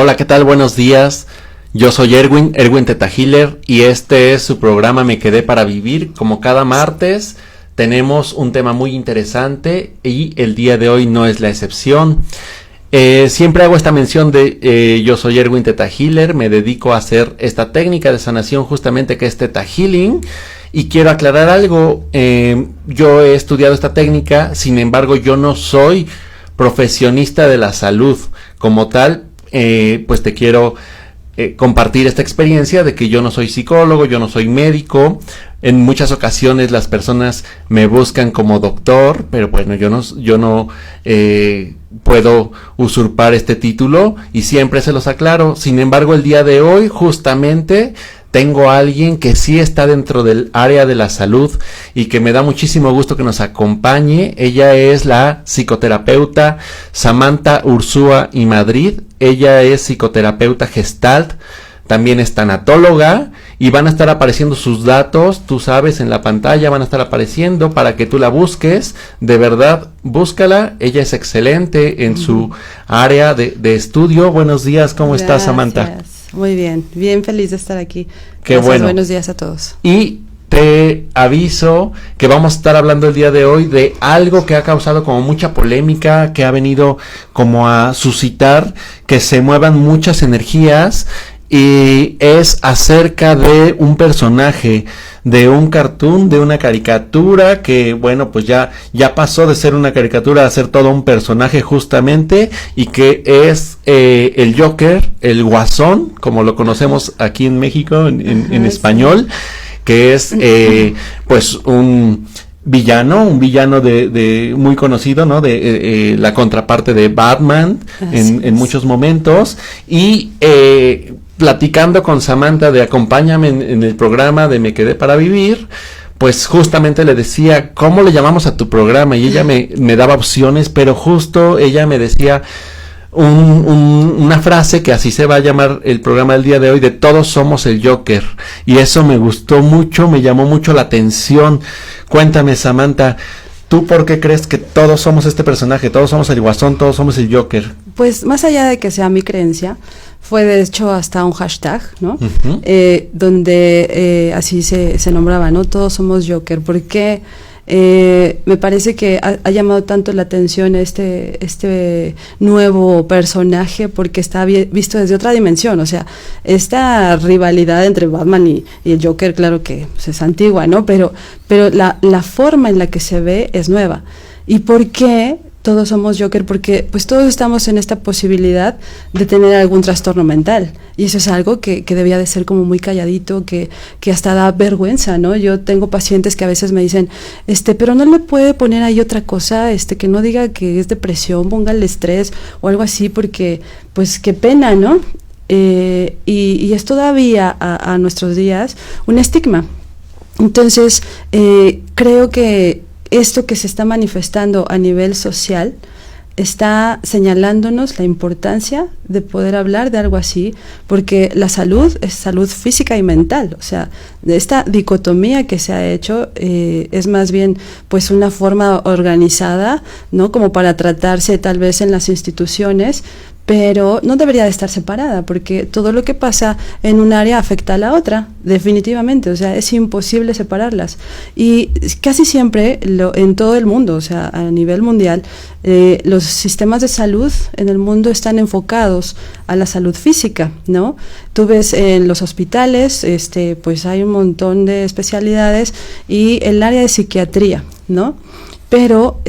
Hola, ¿qué tal? Buenos días. Yo soy Erwin Theta Healer, y este es su programa Me Quedé para Vivir. Como cada martes tenemos un tema muy interesante y el día de hoy no es la excepción. Siempre hago esta mención de yo soy Erwin Theta Healer, me dedico a hacer esta técnica de sanación justamente que es Theta Healing. Y quiero aclarar algo, yo he estudiado esta técnica, sin embargo yo no soy profesionista de la salud como tal, pues te quiero compartir esta experiencia de que yo no soy psicólogo, yo no soy médico. En muchas ocasiones las personas me buscan como doctor, pero bueno, yo no puedo usurpar este título y siempre se los aclaro. Sin embargo, el día de hoy justamente tengo a alguien que sí está dentro del área de la salud y que me da muchísimo gusto que nos acompañe. Ella es la psicoterapeuta Samantha Ursúa y Madrid. Ella es psicoterapeuta Gestalt, también es tanatóloga, y van a estar apareciendo sus datos, tú sabes, en la pantalla van a estar apareciendo para que tú la busques. De verdad, búscala, ella es excelente en su área de estudio. Buenos días, ¿cómo estás, Samantha? Muy bien, bien feliz de estar aquí. Qué Gracias, bueno. Buenos días a todos. Y te aviso que vamos a estar hablando el día de hoy de algo que ha causado como mucha polémica, que ha venido como a suscitar que se muevan muchas energías, y es acerca de un personaje, de un cartoon, de una caricatura que, bueno, pues ya pasó de ser una caricatura a ser todo un personaje justamente, y que es el Joker, el Guasón, como lo conocemos aquí en México en español, que es pues un villano de muy conocido, ¿no? De la contraparte de Batman en muchos momentos. Y platicando con Samantha de acompáñame en el programa de Me Quedé para Vivir, pues justamente le decía, ¿cómo le llamamos a tu programa? Y ella me daba opciones, pero justo ella me decía una frase que así se va a llamar el programa del día de hoy, de todos somos el Joker. Y eso me gustó mucho, me llamó mucho la atención. Cuéntame, Samantha, ¿tú por qué crees que todos somos este personaje? Todos somos el Guasón, todos somos el Joker. Pues más allá de que sea mi creencia, fue de hecho hasta un hashtag, ¿no? Donde así se nombraba, ¿no? Todos somos Joker. Porque me parece que ha llamado tanto la atención este nuevo personaje, porque está visto desde otra dimensión. O sea, esta rivalidad entre Batman y el Joker, claro que pues, es antigua, ¿no? Pero la forma en la que se ve es nueva. ¿Y por qué todos somos Joker? Porque pues todos estamos en esta posibilidad de tener algún trastorno mental, y eso es algo que debía de ser como muy calladito, que hasta da vergüenza, ¿no? Yo tengo pacientes que a veces me dicen, pero no le puede poner ahí otra cosa, que no diga que es depresión, póngale estrés o algo así, porque pues qué pena, ¿no? Y es todavía a nuestros días un estigma. Entonces creo que esto que se está manifestando a nivel social está señalándonos la importancia de poder hablar de algo así, porque la salud es salud física y mental. O sea, esta dicotomía que se ha hecho es más bien pues una forma organizada, ¿no? Como para tratarse tal vez en las instituciones, pero no debería de estar separada, porque todo lo que pasa en un área afecta a la otra, definitivamente. O sea, es imposible separarlas. Y casi siempre en todo el mundo, o sea, a nivel mundial, los sistemas de salud en el mundo están enfocados a la salud física, ¿no? Tú ves en los hospitales, pues hay un montón de especialidades, y el área de psiquiatría, ¿no? Pero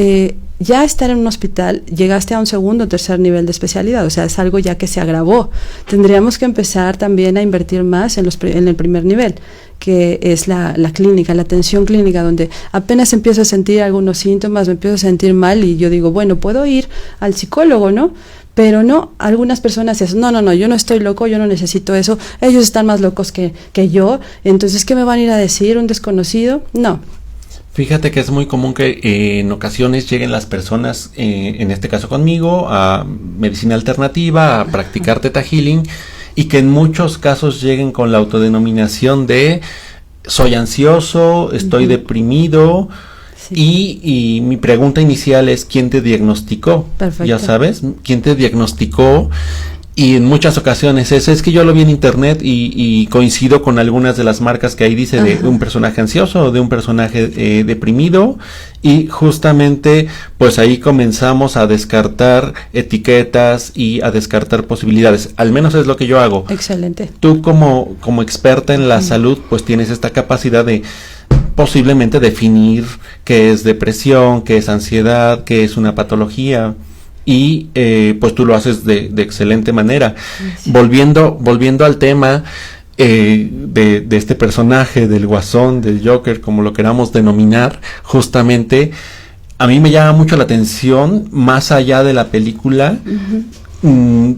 ya estar en un hospital, llegaste a un segundo o tercer nivel de especialidad, o sea, es algo ya que se agravó. Tendríamos que empezar también a invertir más en el primer nivel, que es la clínica, la atención clínica, donde apenas empiezo a sentir algunos síntomas, me empiezo a sentir mal, y yo digo, bueno, puedo ir al psicólogo, ¿no? Pero no, algunas personas dicen, no, yo no estoy loco, yo no necesito eso, ellos están más locos que yo, entonces, ¿qué me van a ir a decir? ¿Un desconocido? No. Fíjate que es muy común que en ocasiones lleguen las personas, en este caso conmigo, a medicina alternativa, a practicar Theta Healing, y que en muchos casos lleguen con la autodenominación de soy ansioso, estoy deprimido, sí. Y mi pregunta inicial es, ¿quién te diagnosticó? Perfecto. Ya sabes, ¿quién te diagnosticó? Y en muchas ocasiones es que yo lo vi en internet y coincido con algunas de las marcas que ahí dice de un personaje ansioso o de un personaje deprimido, y justamente pues ahí comenzamos a descartar etiquetas y a descartar posibilidades. Al menos es lo que yo hago. Excelente. Tú como experta en la salud pues tienes esta capacidad de posiblemente definir qué es depresión, qué es ansiedad, qué es una patología. Y pues tú lo haces de excelente manera. Sí. Volviendo al tema de este personaje, del Guasón, del Joker, como lo queramos denominar, justamente a mí me llama mucho la atención, más allá de la película.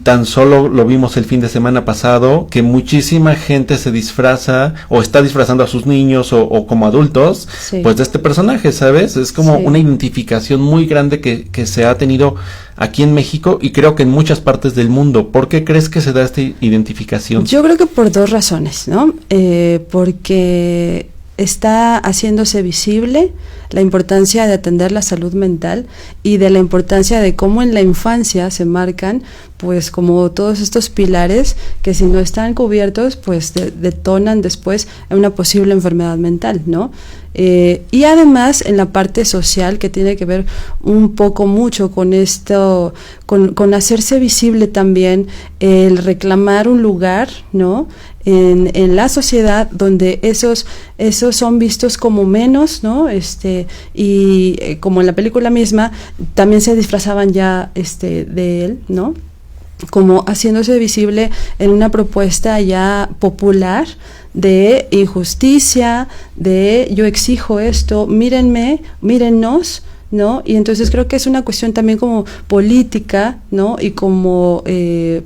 Tan solo lo vimos el fin de semana pasado, que muchísima gente se disfraza o está disfrazando a sus niños o como adultos, sí, pues de este personaje, ¿sabes? Es como sí, una identificación muy grande que se ha tenido aquí en México y creo que en muchas partes del mundo. ¿Por qué crees que se da esta identificación? Yo creo que por dos razones, ¿no? Porque está haciéndose visible la importancia de atender la salud mental y de la importancia de cómo en la infancia se marcan pues como todos estos pilares que si no están cubiertos pues detonan después en una posible enfermedad mental, ¿no? Y además en la parte social, que tiene que ver un poco mucho con esto, con hacerse visible también el reclamar un lugar, ¿no? En la sociedad donde esos son vistos como menos, ¿no? Y como en la película misma también se disfrazaban ya de él, ¿no? Como haciéndose visible en una propuesta ya popular de injusticia, de yo exijo esto, mírenme, mírennos, ¿no? Y entonces creo que es una cuestión también como política, ¿no? Y como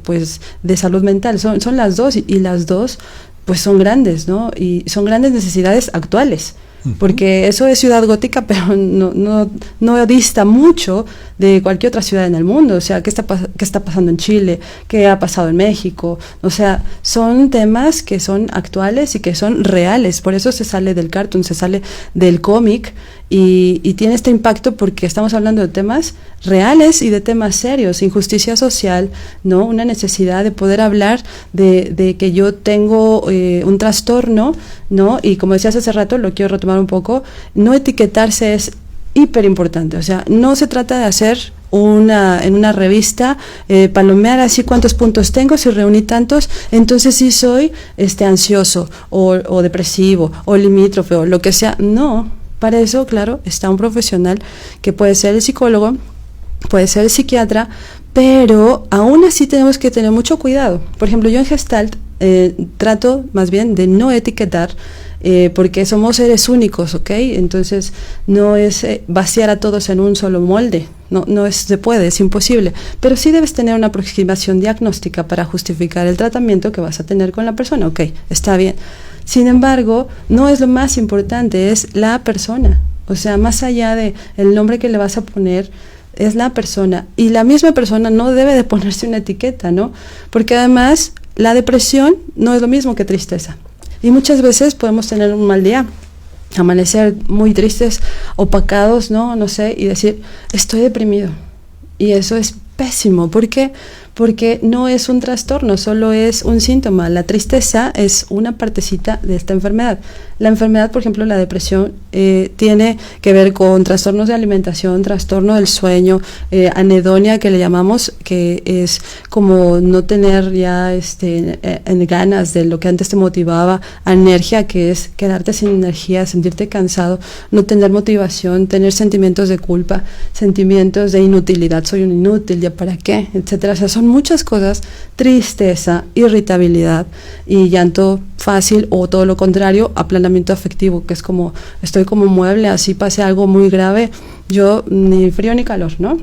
pues de salud mental, son las dos, y las dos pues son grandes, ¿no? Y son grandes necesidades actuales. Porque eso es Ciudad Gótica, pero no dista mucho de cualquier otra ciudad en el mundo. O sea, ¿qué está pasando en Chile? ¿Qué ha pasado en México? O sea, son temas que son actuales y que son reales. Por eso se sale del cartoon, se sale del cómic y tiene este impacto porque estamos hablando de temas reales y de temas serios. Injusticia social, ¿no? Una necesidad de poder hablar de que yo tengo un trastorno, ¿no? Y como decías hace rato, lo quiero retomar un poco, no etiquetarse es hiper importante. O sea, no se trata de hacer en una revista palomear así cuántos puntos tengo, si reuní tantos, entonces sí soy ansioso o depresivo o limítrofe o lo que sea. No, para eso, claro, está un profesional que puede ser el psicólogo, puede ser el psiquiatra, pero aún así tenemos que tener mucho cuidado. Por ejemplo, yo en Gestalt trato más bien de no etiquetar, porque somos seres únicos, ¿ok? Entonces no es vaciar a todos en un solo molde, no se puede, es imposible, pero sí debes tener una aproximación diagnóstica para justificar el tratamiento que vas a tener con la persona, ok, está bien. Sin embargo, no es lo más importante, es la persona, o sea, más allá de el nombre que le vas a poner, es la persona, y la misma persona no debe de ponerse una etiqueta, ¿no? Porque además la depresión no es lo mismo que tristeza. Y muchas veces podemos tener un mal día, amanecer muy tristes, opacados, no sé, y decir, estoy deprimido. Y eso es pésimo. ¿Por qué? Porque no es un trastorno, solo es un síntoma. La tristeza es una partecita de esta enfermedad. La enfermedad, por ejemplo, la depresión, tiene que ver con trastornos de alimentación, trastorno del sueño, anedonia, que le llamamos, que es como no tener ya ganas de lo que antes te motivaba, anergia, que es quedarte sin energía, sentirte cansado, no tener motivación, tener sentimientos de culpa, sentimientos de inutilidad, soy un inútil, ¿ya para qué?, etcétera. O sea, son muchas cosas, tristeza, irritabilidad y llanto fácil, o todo lo contrario, aplanamiento afectivo, que es como estoy como mueble, así pase algo muy grave, yo ni frío ni calor, ¿no?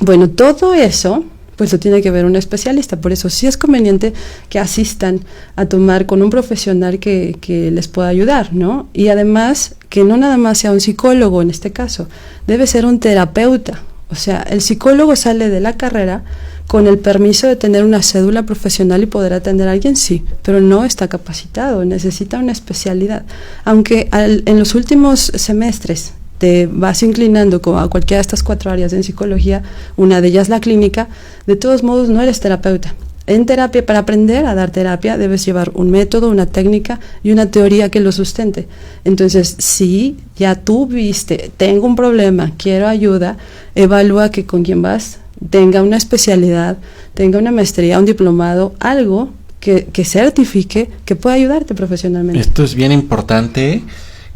Bueno, todo eso pues lo tiene que ver un especialista, por eso sí es conveniente que asistan a tomar con un profesional que les pueda ayudar, ¿no? Y además, que no nada más sea un psicólogo en este caso, debe ser un terapeuta. O sea, el psicólogo sale de la carrera con el permiso de tener una cédula profesional y poder atender a alguien, sí, pero no está capacitado, necesita una especialidad. Aunque en los últimos semestres te vas inclinando a cualquiera de estas 4 áreas en psicología, una de ellas la clínica, de todos modos no eres terapeuta. En terapia, para aprender a dar terapia, debes llevar un método, una técnica y una teoría que lo sustente. Entonces, si ya tú viste, tengo un problema, quiero ayuda, evalúa que con quien vas tenga una especialidad, tenga una maestría, un diplomado, algo que certifique que pueda ayudarte profesionalmente. Esto es bien importante,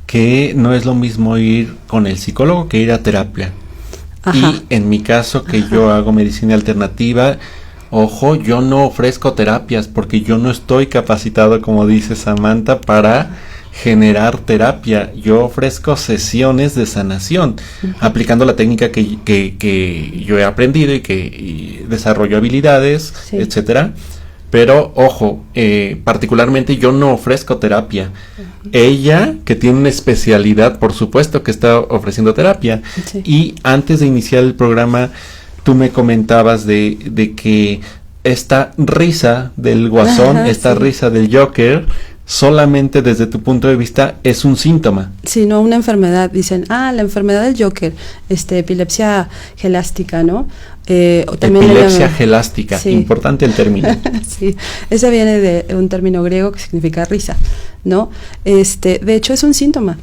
que no es lo mismo ir con el psicólogo que ir a terapia. Ajá. Y en mi caso, que yo hago medicina alternativa, ojo, yo no ofrezco terapias porque yo no estoy capacitado, como dice Samantha, para generar terapia. Yo ofrezco sesiones de sanación, aplicando la técnica que yo he aprendido y desarrollo habilidades, sí, etcétera. Pero, ojo, particularmente yo no ofrezco terapia. Ella, que tiene una especialidad, por supuesto que está ofreciendo terapia. Sí. Y antes de iniciar el programa, tú me comentabas de que esta risa del Guasón, esta sí, risa del Joker, solamente desde tu punto de vista es un síntoma. Sí, no una enfermedad. Dicen, la enfermedad del Joker, epilepsia gelástica, ¿no? O también epilepsia gelástica, sí, importante el término. Sí, ese viene de un término griego que significa risa, ¿no? De hecho es un síntoma,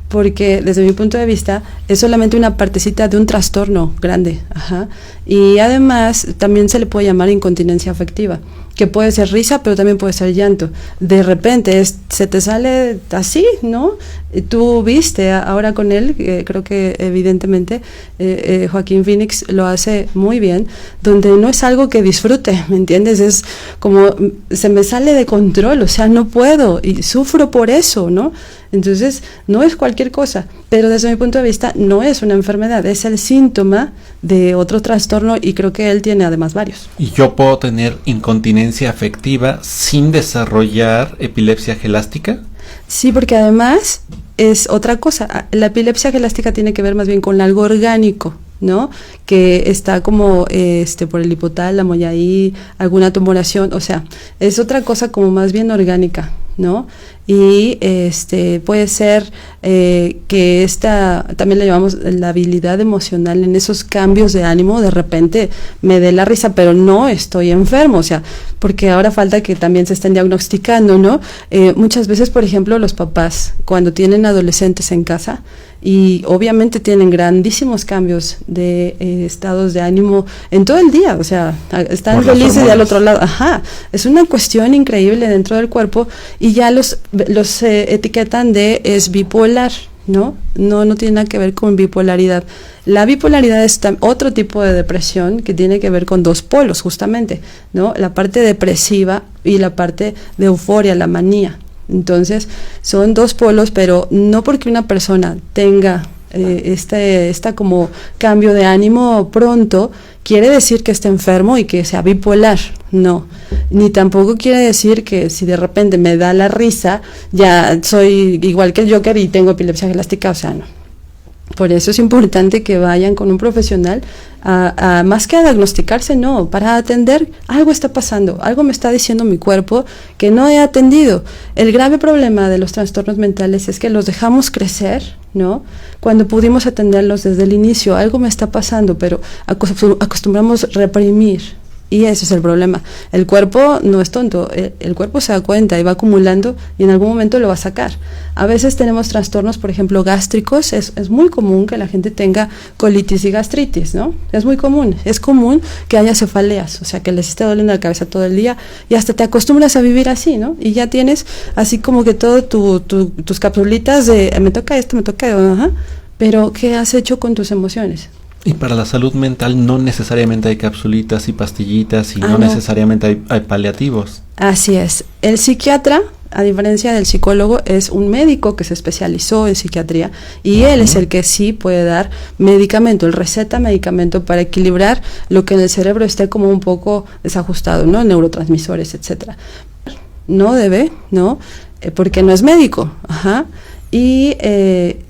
porque desde mi punto de vista es solamente una partecita de un trastorno grande, ajá. Y además también se le puede llamar incontinencia afectiva, que puede ser risa, pero también puede ser llanto. De repente se te sale así, ¿no? Tú viste ahora con él, creo que evidentemente Joaquín Phoenix lo hace muy bien, donde no es algo que disfrute, ¿me entiendes? Es como, se me sale de control, o sea, no puedo y sufro por eso, ¿no? Entonces, no es cualquier cosa, pero desde mi punto de vista no es una enfermedad, es el síntoma de otro trastorno y creo que él tiene además varios. ¿Y yo puedo tener incontinencia afectiva sin desarrollar epilepsia gelástica? Sí, porque además es otra cosa. La epilepsia gelástica tiene que ver más bien con algo orgánico, ¿no? Que está como por el hipotálamo y ahí alguna tumoración, o sea, es otra cosa como más bien orgánica, ¿no? Y puede ser que esta también le llamamos la habilidad emocional, en esos cambios de ánimo, de repente me dé la risa, pero no estoy enfermo, o sea, porque ahora falta que también se estén diagnosticando, ¿no? Muchas veces, por ejemplo, los papás, cuando tienen adolescentes en casa, y obviamente tienen grandísimos cambios de estados de ánimo en todo el día, o sea, están felices y al otro lado, es una cuestión increíble dentro del cuerpo y ya los etiquetan de es bipolar, ¿no? No tiene nada que ver con bipolaridad. La bipolaridad es otro tipo de depresión que tiene que ver con dos polos justamente, ¿no? La parte depresiva y la parte de euforia, la manía. Entonces son dos polos, pero no porque una persona tenga esta como cambio de ánimo pronto quiere decir que esté enfermo y que sea bipolar, no, ni tampoco quiere decir que si de repente me da la risa ya soy igual que el Joker y tengo epilepsia gelástica, o sea, no. Por eso es importante que vayan con un profesional más que a diagnosticarse, no, para atender, algo está pasando, algo me está diciendo mi cuerpo que no he atendido. El grave problema de los trastornos mentales es que los dejamos crecer, ¿no? Cuando pudimos atenderlos desde el inicio, algo me está pasando, pero acostumbramos reprimir. Y ese es el problema. El cuerpo no es tonto, el cuerpo se da cuenta y va acumulando y en algún momento lo va a sacar. A veces tenemos trastornos, por ejemplo, gástricos, es muy común que la gente tenga colitis y gastritis, ¿no? Es muy común, es común que haya cefaleas, o sea, que les esté doliendo la cabeza todo el día y hasta te acostumbras a vivir así, ¿no? Y ya tienes así como que todo tus capsulitas de me toca esto, pero ¿qué has hecho con tus emociones? Y para la salud mental no necesariamente hay capsulitas y pastillitas y no necesariamente hay paliativos. Así es. El psiquiatra, a diferencia del psicólogo, es un médico que se especializó en psiquiatría y él es el que sí puede dar medicamento, él receta medicamento para equilibrar lo que en el cerebro esté como un poco desajustado, ¿no? Neurotransmisores, etcétera. No debe, ¿no? Porque no es médico, Y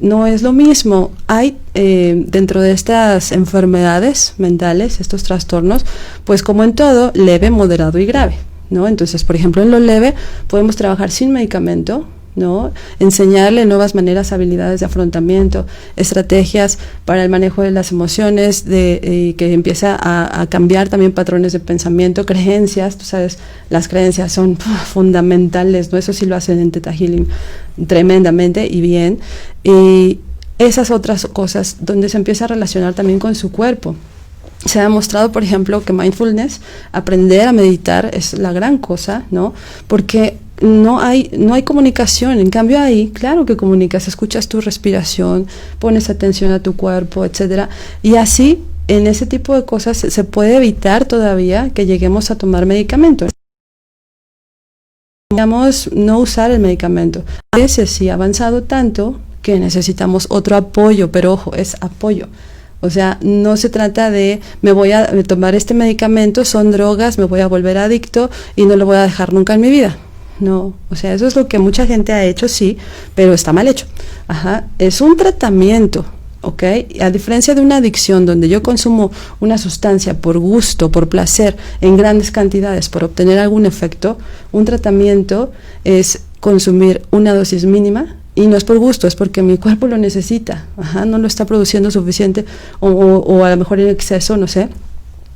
no es lo mismo, hay dentro de estas enfermedades mentales, estos trastornos, pues como en todo, leve, moderado y grave, ¿no? Entonces, por ejemplo, en lo leve podemos trabajar sin medicamento, ¿no? Enseñarle nuevas maneras, habilidades de afrontamiento, estrategias para el manejo de las emociones, que empieza a cambiar también patrones de pensamiento, creencias. Tú sabes, las creencias son fundamentales, ¿no? Eso sí lo hacen en Theta Healing tremendamente y bien. Y esas otras cosas donde se empieza a relacionar también con su cuerpo. Se ha demostrado, por ejemplo, que mindfulness, aprender a meditar, es la gran cosa, ¿no? Porque no hay comunicación. En cambio ahí, claro que comunicas, escuchas tu respiración, pones atención a tu cuerpo, etcétera. Y así, en ese tipo de cosas, se puede evitar todavía que lleguemos a tomar medicamentos. Digamos, no usar el medicamento. A veces sí ha avanzado tanto que necesitamos otro apoyo, pero ojo, es apoyo. O sea, no se trata de me voy a tomar este medicamento, son drogas, me voy a volver adicto y no lo voy a dejar nunca en mi vida. No, o sea, eso es lo que mucha gente ha hecho, sí, pero está mal hecho. Ajá, es un tratamiento, ¿ok? A diferencia de una adicción donde yo consumo una sustancia por gusto, por placer, en grandes cantidades, por obtener algún efecto, un tratamiento es consumir una dosis mínima. Y no es por gusto, es porque mi cuerpo lo necesita, no lo está produciendo suficiente o a lo mejor en exceso, no sé,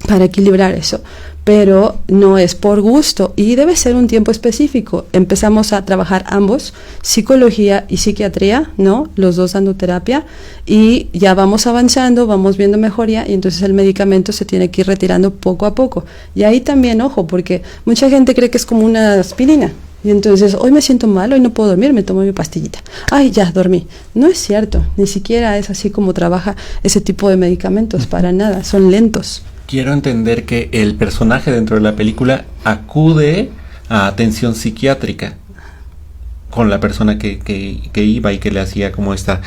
para equilibrar eso, pero no es por gusto y debe ser un tiempo específico. Empezamos a trabajar ambos, psicología y psiquiatría, ¿no? Los dos dando terapia y ya vamos avanzando, vamos viendo mejoría y entonces el medicamento se tiene que ir retirando poco a poco. Y ahí también, ojo, porque mucha gente cree que es como una aspirina. Y entonces, hoy me siento mal, hoy no puedo dormir, me tomo mi pastillita. Ay, ya, dormí. No es cierto, ni siquiera es así como trabaja ese tipo de medicamentos, para nada, son lentos. Quiero entender que el personaje dentro de la película acude a atención psiquiátrica con la persona que iba y que le hacía como esta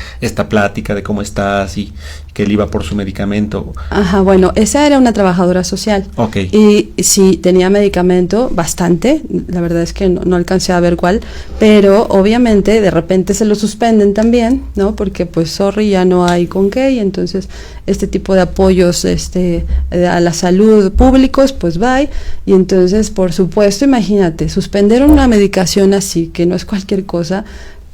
plática de cómo estás y que él iba por su medicamento. Ajá, bueno, esa era una trabajadora social. Ok. Y sí, tenía medicamento, bastante, la verdad es que no alcancé a ver cuál, pero obviamente de repente se lo suspenden también, ¿no? Porque pues sorry, ya no hay con qué, y entonces este tipo de apoyos a la salud públicos, pues bye, y entonces por supuesto, imagínate, suspender una medicación así, que no es cualquier cosa,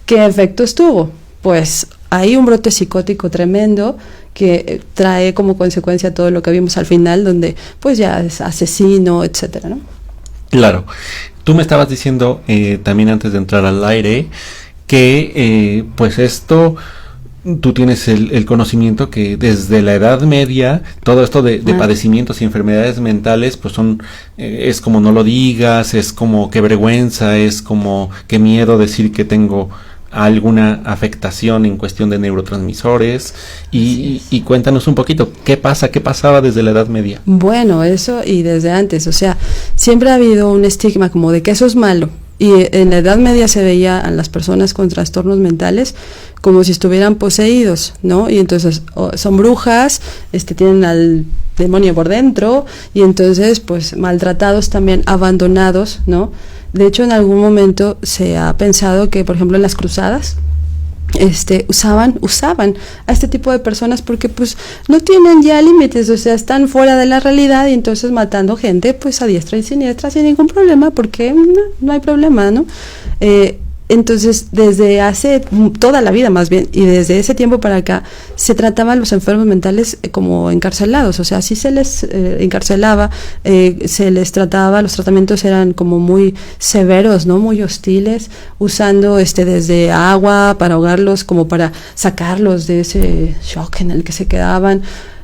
¿qué efectos tuvo? Pues hay un brote psicótico tremendo que trae como consecuencia todo lo que vimos al final, donde pues ya es asesino, etcétera, ¿no? Claro. Tú me estabas diciendo también antes de entrar al aire que pues esto, tú tienes el conocimiento que desde la Edad Media todo esto de padecimientos y enfermedades mentales pues son es como no lo digas, es como qué vergüenza, es como qué miedo decir que tengo alguna afectación en cuestión de neurotransmisores y cuéntanos un poquito qué pasaba desde la Edad Media. Bueno, eso y desde antes, o sea, siempre ha habido un estigma como de que eso es malo. Y en la Edad Media se veía a las personas con trastornos mentales como si estuvieran poseídos, ¿no? Y entonces son brujas, tienen al demonio por dentro, y entonces pues maltratados también, abandonados, ¿no? De hecho, en algún momento se ha pensado que, por ejemplo, en las cruzadas, usaban a este tipo de personas porque pues no tienen ya límites, o sea, están fuera de la realidad y entonces matando gente pues a diestra y siniestra sin ningún problema, porque no hay problema, ¿no? Entonces, desde hace toda la vida más bien, y desde ese tiempo para acá, se trataban a los enfermos mentales como encarcelados, o sea, así se les encarcelaba, se les trataba, los tratamientos eran como muy severos, ¿no? Muy hostiles, usando desde agua para ahogarlos, como para sacarlos de ese shock en el que se quedaban.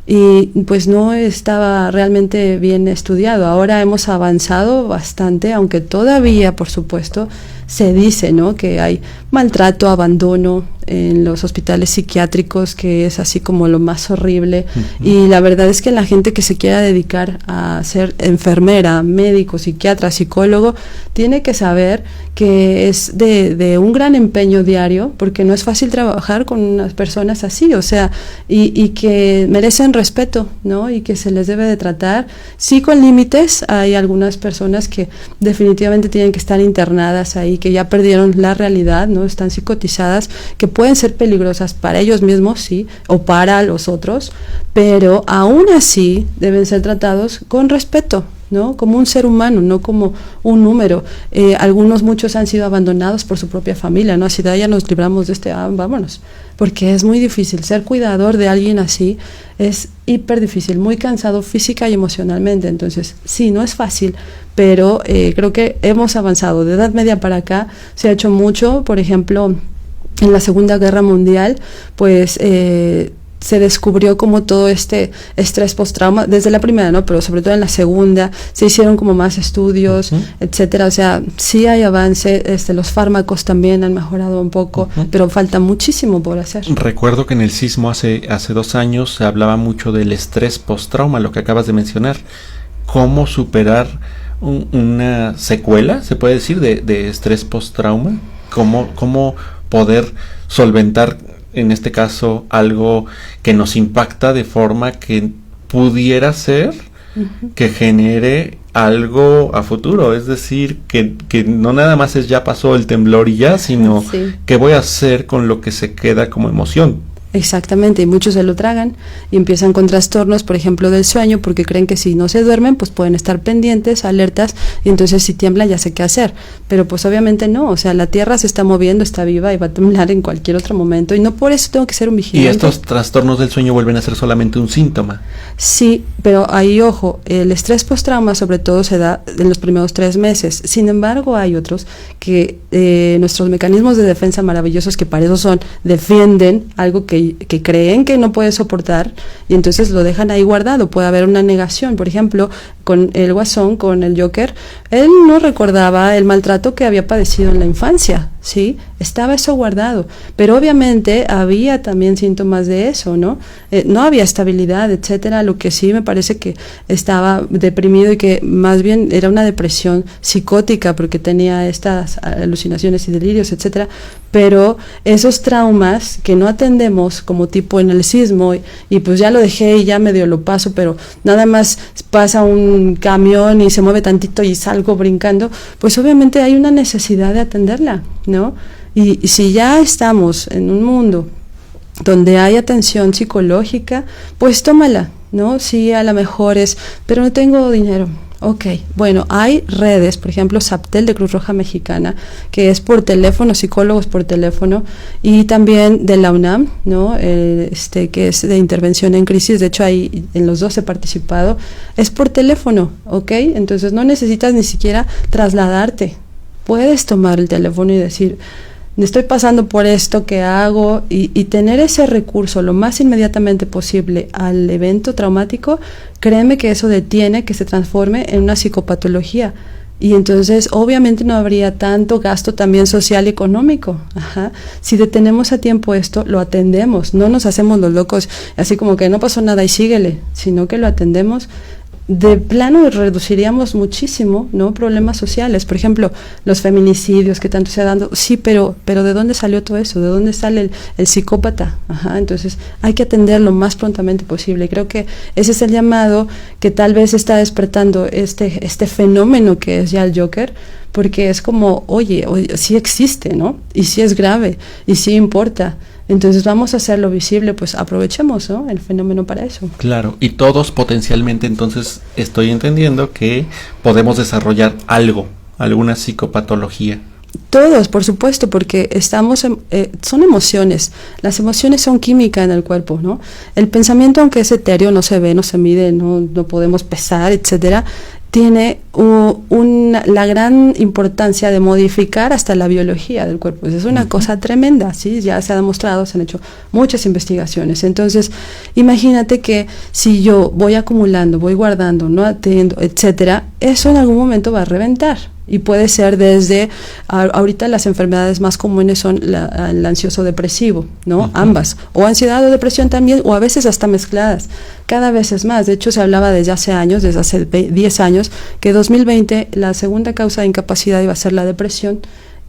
Y pues no estaba realmente bien estudiado. Ahora hemos avanzado bastante, aunque todavía, por supuesto, se dice, ¿no?, que hay maltrato, abandono en los hospitales psiquiátricos, que es así como lo más horrible. Y la verdad es que la gente que se quiera dedicar a ser enfermera, médico, psiquiatra, psicólogo, tiene que saber que es de un gran empeño diario, porque no es fácil trabajar con unas personas así, o sea, y que merecen respeto, ¿no? Y que se les debe de tratar, sí, con límites. Hay algunas personas que definitivamente tienen que estar internadas ahí, que ya perdieron la realidad, ¿no? Están psicotizadas, que pueden ser peligrosas para ellos mismos, sí, o para los otros, pero aún así deben ser tratados con respeto, ¿no? Como un ser humano, no como un número. Muchos han sido abandonados por su propia familia, ¿no? Así de ya nos libramos de vámonos. Porque es muy difícil. Ser cuidador de alguien así es hiper difícil, muy cansado física y emocionalmente. Entonces, sí, no es fácil, pero creo que hemos avanzado. De Edad Media para acá se ha hecho mucho. Por ejemplo, en la Segunda Guerra Mundial, pues se descubrió como todo este estrés postrauma, desde la primera, ¿no? Pero sobre todo en la segunda, se hicieron como más estudios, etcétera. O sea, sí hay avance, los fármacos también han mejorado un poco, pero falta muchísimo por hacer. Recuerdo que en el sismo hace 2 años se hablaba mucho del estrés postrauma, lo que acabas de mencionar. ¿Cómo superar una secuela, se puede decir, de estrés postrauma? ¿Cómo poder solventar, en este caso, algo que nos impacta de forma que pudiera ser que genere algo a futuro? Es decir, que no nada más ya pasó el temblor y ya, sino qué voy a hacer con lo que se queda como emoción. Exactamente, y muchos se lo tragan y empiezan con trastornos, por ejemplo, del sueño, porque creen que si no se duermen, pues pueden estar pendientes, alertas, y entonces si tiembla ya sé qué hacer. Pero pues obviamente no, o sea, la Tierra se está moviendo, está viva y va a temblar en cualquier otro momento, y no por eso tengo que ser un vigilante. ¿Y estos trastornos del sueño vuelven a ser solamente un síntoma? Sí, pero ahí, ojo, el estrés postrauma sobre todo se da en los primeros 3 meses. Sin embargo, hay otros que nuestros mecanismos de defensa maravillosos, que para eso son, defienden algo que creen que no puede soportar, y entonces lo dejan ahí guardado. Puede haber una negación. Por ejemplo, con el Guasón, con el Joker, él no recordaba el maltrato que había padecido en la infancia, ¿sí? Estaba eso guardado, pero obviamente había también síntomas de eso, ¿no? No había estabilidad, etcétera. Lo que sí me parece que estaba deprimido, y que más bien era una depresión psicótica, porque tenía estas alucinaciones y delirios, etcétera. Pero esos traumas que no atendemos, como tipo en el sismo, y pues ya lo dejé y ya medio lo paso, pero nada más pasa un camión y se mueve tantito y salgo brincando, pues obviamente hay una necesidad de atenderla, ¿no? Y si ya estamos en un mundo donde hay atención psicológica, pues tómala, ¿no? Sí, a lo mejor pero no tengo dinero. Ok, bueno, hay redes, por ejemplo, SAPTEL de Cruz Roja Mexicana, que es por teléfono, psicólogos por teléfono, y también de la UNAM, ¿no? Que es de intervención en crisis. De hecho, ahí en los 2 he participado, es por teléfono, ok, entonces no necesitas ni siquiera trasladarte, puedes tomar el teléfono y decir: estoy pasando por esto, ¿qué hago? Y tener ese recurso lo más inmediatamente posible al evento traumático, créeme que eso detiene que se transforme en una psicopatología. Y entonces obviamente no habría tanto gasto también social y económico. Si detenemos a tiempo esto, lo atendemos, no nos hacemos los locos, así como que no pasó nada y síguele, sino que lo atendemos. De plano reduciríamos muchísimo, ¿no?, problemas sociales. Por ejemplo, los feminicidios que tanto se ha dado, sí, pero ¿de dónde salió todo eso? ¿De dónde sale el psicópata? Entonces hay que atender lo más prontamente posible. Creo que ese es el llamado que tal vez está despertando este fenómeno que es ya el Joker, porque es como, oye, sí existe, ¿no? Y sí es grave, y sí importa. Entonces vamos a hacerlo visible, pues aprovechemos, ¿no?, el fenómeno para eso. Claro, y todos potencialmente, entonces estoy entendiendo que podemos desarrollar alguna psicopatología. Todos, por supuesto, porque son emociones. Las emociones son química en el cuerpo, ¿no? El pensamiento, aunque es etéreo, no se ve, no se mide, no podemos pesar, etcétera, tiene la gran importancia de modificar hasta la biología del cuerpo. Es una cosa tremenda, ¿sí? Ya se ha demostrado, se han hecho muchas investigaciones. Entonces, imagínate que si yo voy acumulando, voy guardando, no atiendo, etcétera, eso en algún momento va a reventar. Y puede ser desde, ahorita las enfermedades más comunes son el ansioso depresivo, ¿no? Ambas, o ansiedad o depresión también, o a veces hasta mezcladas, cada vez es más. De hecho, se hablaba desde hace 10 años, que 2020 la segunda causa de incapacidad iba a ser la depresión.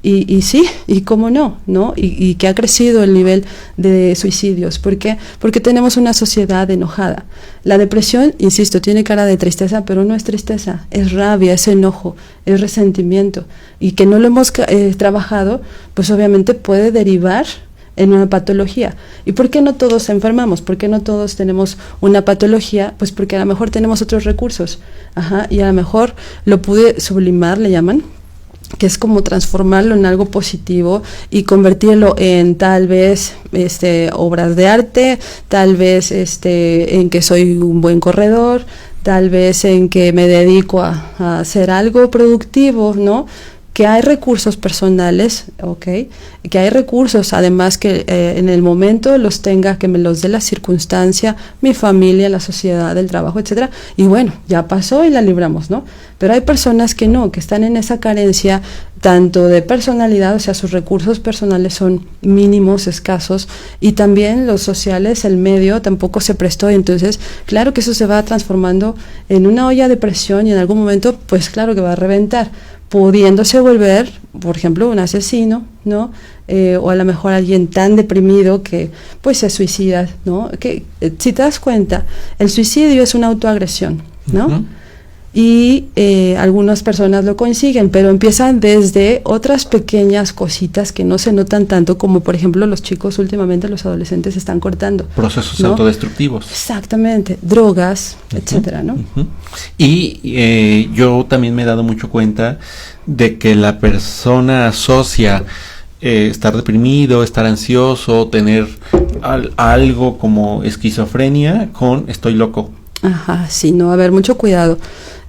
Y sí, y cómo no, y que ha crecido el nivel de suicidios. ¿Por qué? Porque tenemos una sociedad enojada. La depresión, insisto, tiene cara de tristeza, pero no es tristeza, es rabia, es enojo, es resentimiento. Y que no lo hemos trabajado, pues obviamente puede derivar en una patología. ¿Y por qué no todos enfermamos? ¿Por qué no todos tenemos una patología? Pues porque a lo mejor tenemos otros recursos. Y a lo mejor lo pude sublimar, le llaman, que es como transformarlo en algo positivo y convertirlo en tal vez obras de arte, tal vez en que soy un buen corredor, tal vez en que me dedico a hacer algo productivo, ¿no? Que hay recursos personales, ¿ok? Que hay recursos, además que en el momento los tenga, que me los dé la circunstancia, mi familia, la sociedad, el trabajo, etcétera. Y bueno, ya pasó y la libramos, ¿no? Pero hay personas que no, que están en esa carencia tanto de personalidad, o sea, sus recursos personales son mínimos, escasos, y también los sociales, el medio tampoco se prestó. Entonces, claro que eso se va transformando en una olla de presión y en algún momento, pues claro que va a reventar, pudiéndose volver, por ejemplo, un asesino, ¿no? O a lo mejor alguien tan deprimido que pues se suicida, ¿no? Que si te das cuenta, el suicidio es una autoagresión, ¿no? Uh-huh. Y algunas personas lo consiguen, pero empiezan desde otras pequeñas cositas que no se notan tanto, como por ejemplo los chicos últimamente, los adolescentes se están cortando. Procesos, ¿no? Autodestructivos. Exactamente, drogas, uh-huh, etcétera, ¿no? Uh-huh. Y yo también me he dado mucho cuenta de que la persona asocia estar deprimido, estar ansioso, tener algo como esquizofrenia con estoy loco. Ajá, sí, no, a ver, mucho cuidado.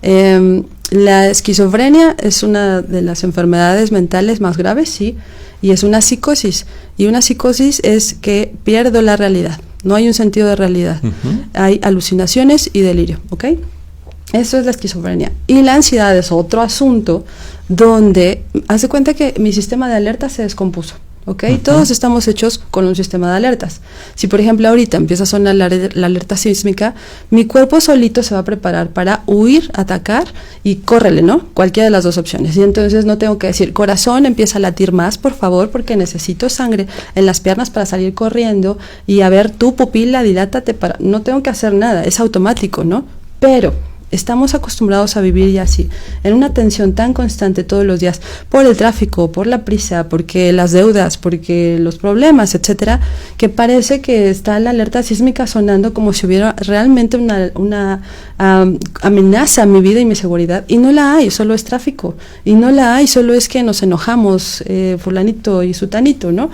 La esquizofrenia es una de las enfermedades mentales más graves, sí, y es una psicosis. Y una psicosis es que pierdo la realidad, no hay un sentido de realidad. Uh-huh. Hay alucinaciones y delirio, ¿ok? Eso es la esquizofrenia. Y la ansiedad es otro asunto donde hace cuenta que mi sistema de alerta se descompuso. ¿Ok? Uh-huh. Todos estamos hechos con un sistema de alertas. Si por ejemplo ahorita empieza a sonar la alerta sísmica, mi cuerpo solito se va a preparar para huir, atacar y córrele, ¿no? Cualquiera de las dos opciones. Y entonces no tengo que decir, corazón, empieza a latir más, por favor, porque necesito sangre en las piernas para salir corriendo y a ver, tu pupila, dilátate para... No tengo que hacer nada, es automático, ¿no? Pero estamos acostumbrados a vivir ya así, en una tensión tan constante todos los días, por el tráfico, por la prisa, porque las deudas, porque los problemas, etcétera, que parece que está la alerta sísmica sonando como si hubiera realmente una amenaza a mi vida y mi seguridad, y no la hay, solo es tráfico, y no la hay, solo es que nos enojamos, fulanito y sutanito, ¿no?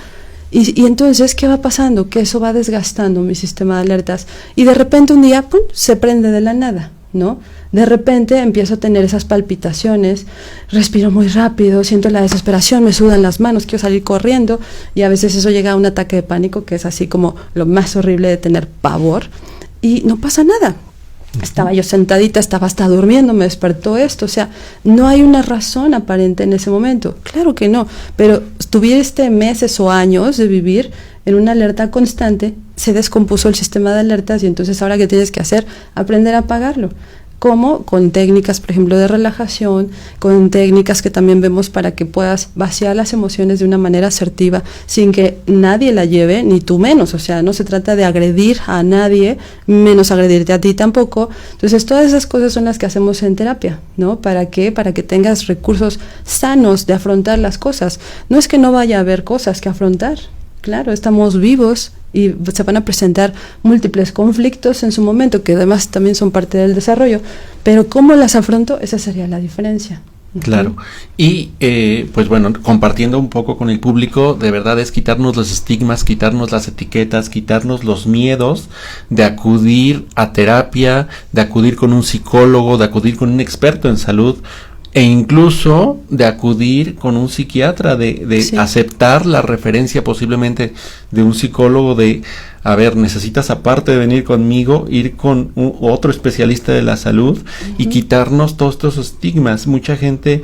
Y entonces, ¿qué va pasando? Que eso va desgastando mi sistema de alertas, y de repente un día, ¡pum!, se prende de la nada, ¿no? De repente empiezo a tener esas palpitaciones, respiro muy rápido, siento la desesperación, me sudan las manos, quiero salir corriendo, y a veces eso llega a un ataque de pánico, que es así como lo más horrible de tener pavor, y no pasa nada. Estaba yo sentadita, estaba hasta durmiendo, me despertó esto, o sea, no hay una razón aparente en ese momento, claro que no, pero tuviste meses o años de vivir en una alerta constante, se descompuso el sistema de alertas y entonces ahora ¿qué tienes que hacer? Aprender a apagarlo. ¿Cómo? Con técnicas, por ejemplo, de relajación, con técnicas que también vemos para que puedas vaciar las emociones de una manera asertiva, sin que nadie la lleve, ni tú menos, o sea, no se trata de agredir a nadie, menos agredirte a ti tampoco. Entonces, todas esas cosas son las que hacemos en terapia, ¿no? ¿Para qué? Para que tengas recursos sanos de afrontar las cosas. No es que no vaya a haber cosas que afrontar, claro, estamos vivos y se van a presentar múltiples conflictos en su momento, que además también son parte del desarrollo, pero ¿cómo las afronto? Esa sería la diferencia. Claro, y pues bueno, compartiendo un poco con el público, de verdad es quitarnos los estigmas, quitarnos las etiquetas, quitarnos los miedos de acudir a terapia, de acudir con un psicólogo, de acudir con un experto en salud, e incluso de acudir con un psiquiatra, de sí, aceptar la referencia posiblemente de un psicólogo, de, a ver, necesitas aparte de venir conmigo, ir con otro especialista de la salud, uh-huh, y quitarnos todos estos estigmas. Mucha gente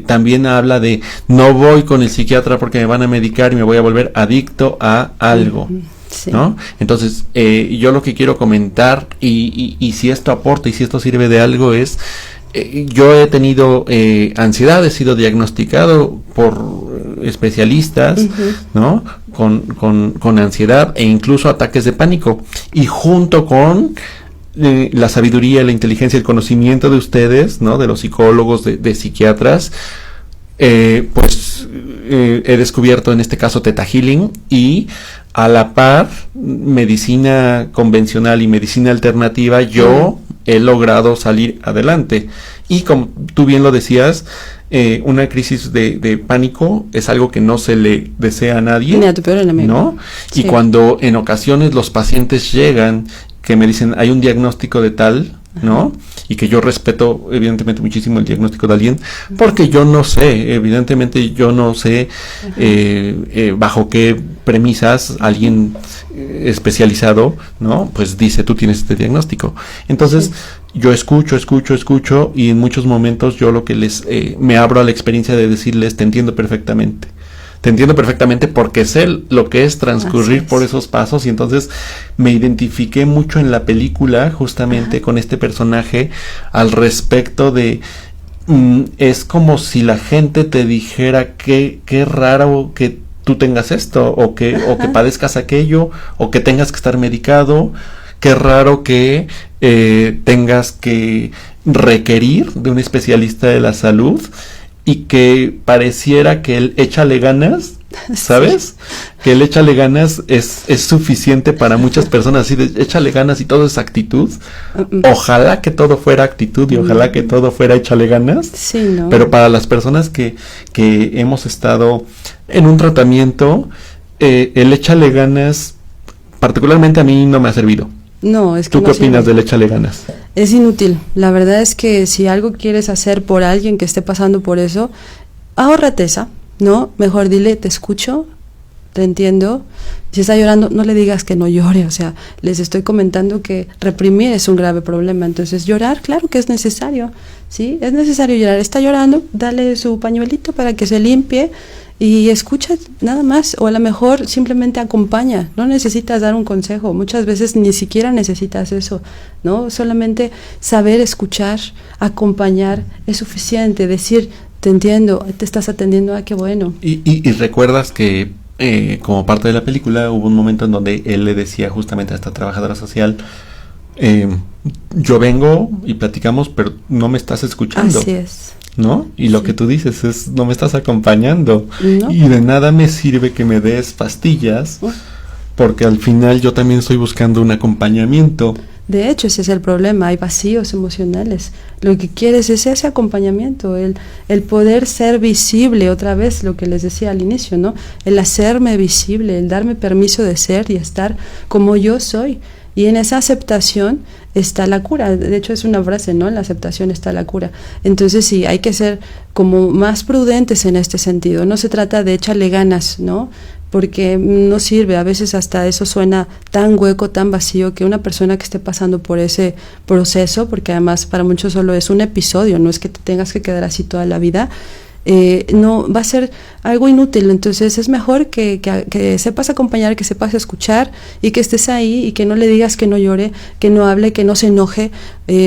también habla de, no voy con el psiquiatra porque me van a medicar y me voy a volver adicto a algo. Uh-huh. Sí. ¿No? Entonces, yo lo que quiero comentar, y si esto aporta y si esto sirve de algo es, yo he tenido ansiedad, he sido diagnosticado por especialistas, uh-huh, ¿no? Con ansiedad e incluso ataques de pánico. Y junto con la sabiduría, la inteligencia, el conocimiento de ustedes, ¿no? De los psicólogos, de psiquiatras, pues he descubierto en este caso Theta Healing, y a la par medicina convencional y medicina alternativa, yo he logrado salir adelante. Y como tú bien lo decías, una crisis de pánico es algo que no se le desea a nadie, ni a tu peor enemigo, ¿no? Sí. Y cuando en ocasiones los pacientes llegan que me dicen hay un diagnóstico de tal, ¿no? Y que yo respeto evidentemente muchísimo el diagnóstico de alguien, porque yo no sé, evidentemente yo no sé bajo qué premisas alguien especializado, ¿no? Pues dice, tú tienes este diagnóstico. Entonces, yo escucho, y en muchos momentos yo lo que me abro a la experiencia de decirles, te entiendo perfectamente. Te entiendo perfectamente porque sé lo que es transcurrir por esos pasos, y entonces me identifiqué mucho en la película justamente con este personaje al respecto de es como si la gente te dijera qué raro que tú tengas esto o que padezcas aquello o que tengas que estar medicado, qué raro que tengas que requerir de un especialista de la salud. Y que pareciera que el échale ganas, ¿sabes? Sí. Que el échale ganas es suficiente para muchas personas, así de échale ganas y todo es actitud. Ojalá que todo fuera actitud y ojalá que todo fuera échale ganas. Sí, ¿no? Pero para las personas que hemos estado en un tratamiento, el échale ganas, particularmente a mí no me ha servido. No, es que ¿Tú qué opinas del échale ganas? Es inútil. La verdad es que si algo quieres hacer por alguien que esté pasando por eso, ahórrate esa, ¿no? Mejor dile, te escucho, te entiendo. Si está llorando, no le digas que no llore. O sea, les estoy comentando que reprimir es un grave problema. Entonces, llorar, claro que es necesario, ¿sí? Es necesario llorar. Está llorando, dale su pañuelito para que se limpie. Y escucha nada más, o a lo mejor simplemente acompaña, no necesitas dar un consejo, muchas veces ni siquiera necesitas eso, ¿no? Solamente saber escuchar, acompañar es suficiente, decir, te entiendo, te estás atendiendo, qué bueno. Y recuerdas que como parte de la película hubo un momento en donde él le decía justamente a esta trabajadora social, yo vengo y platicamos, pero no me estás escuchando. Así es. ¿No? Y lo que tú dices es, no me estás acompañando. No. Y de nada me sirve que me des pastillas, porque al final yo también estoy buscando un acompañamiento. De hecho, ese es el problema, hay vacíos emocionales. Lo que quieres es ese acompañamiento, el poder ser visible, otra vez lo que les decía al inicio, ¿no? El hacerme visible, el darme permiso de ser y estar como yo soy. Y en esa aceptación está la cura. De hecho, es una frase, ¿no? En la aceptación está la cura. Entonces, sí, hay que ser como más prudentes en este sentido. No se trata de echarle ganas, ¿no? Porque no sirve. A veces hasta eso suena tan hueco, tan vacío, que una persona que esté pasando por ese proceso, porque además para muchos solo es un episodio, no es que te tengas que quedar así toda la vida, no va a ser algo inútil. Entonces es mejor que sepas acompañar, que sepas escuchar y que estés ahí y que no le digas que no llore, que no hable, que no se enoje.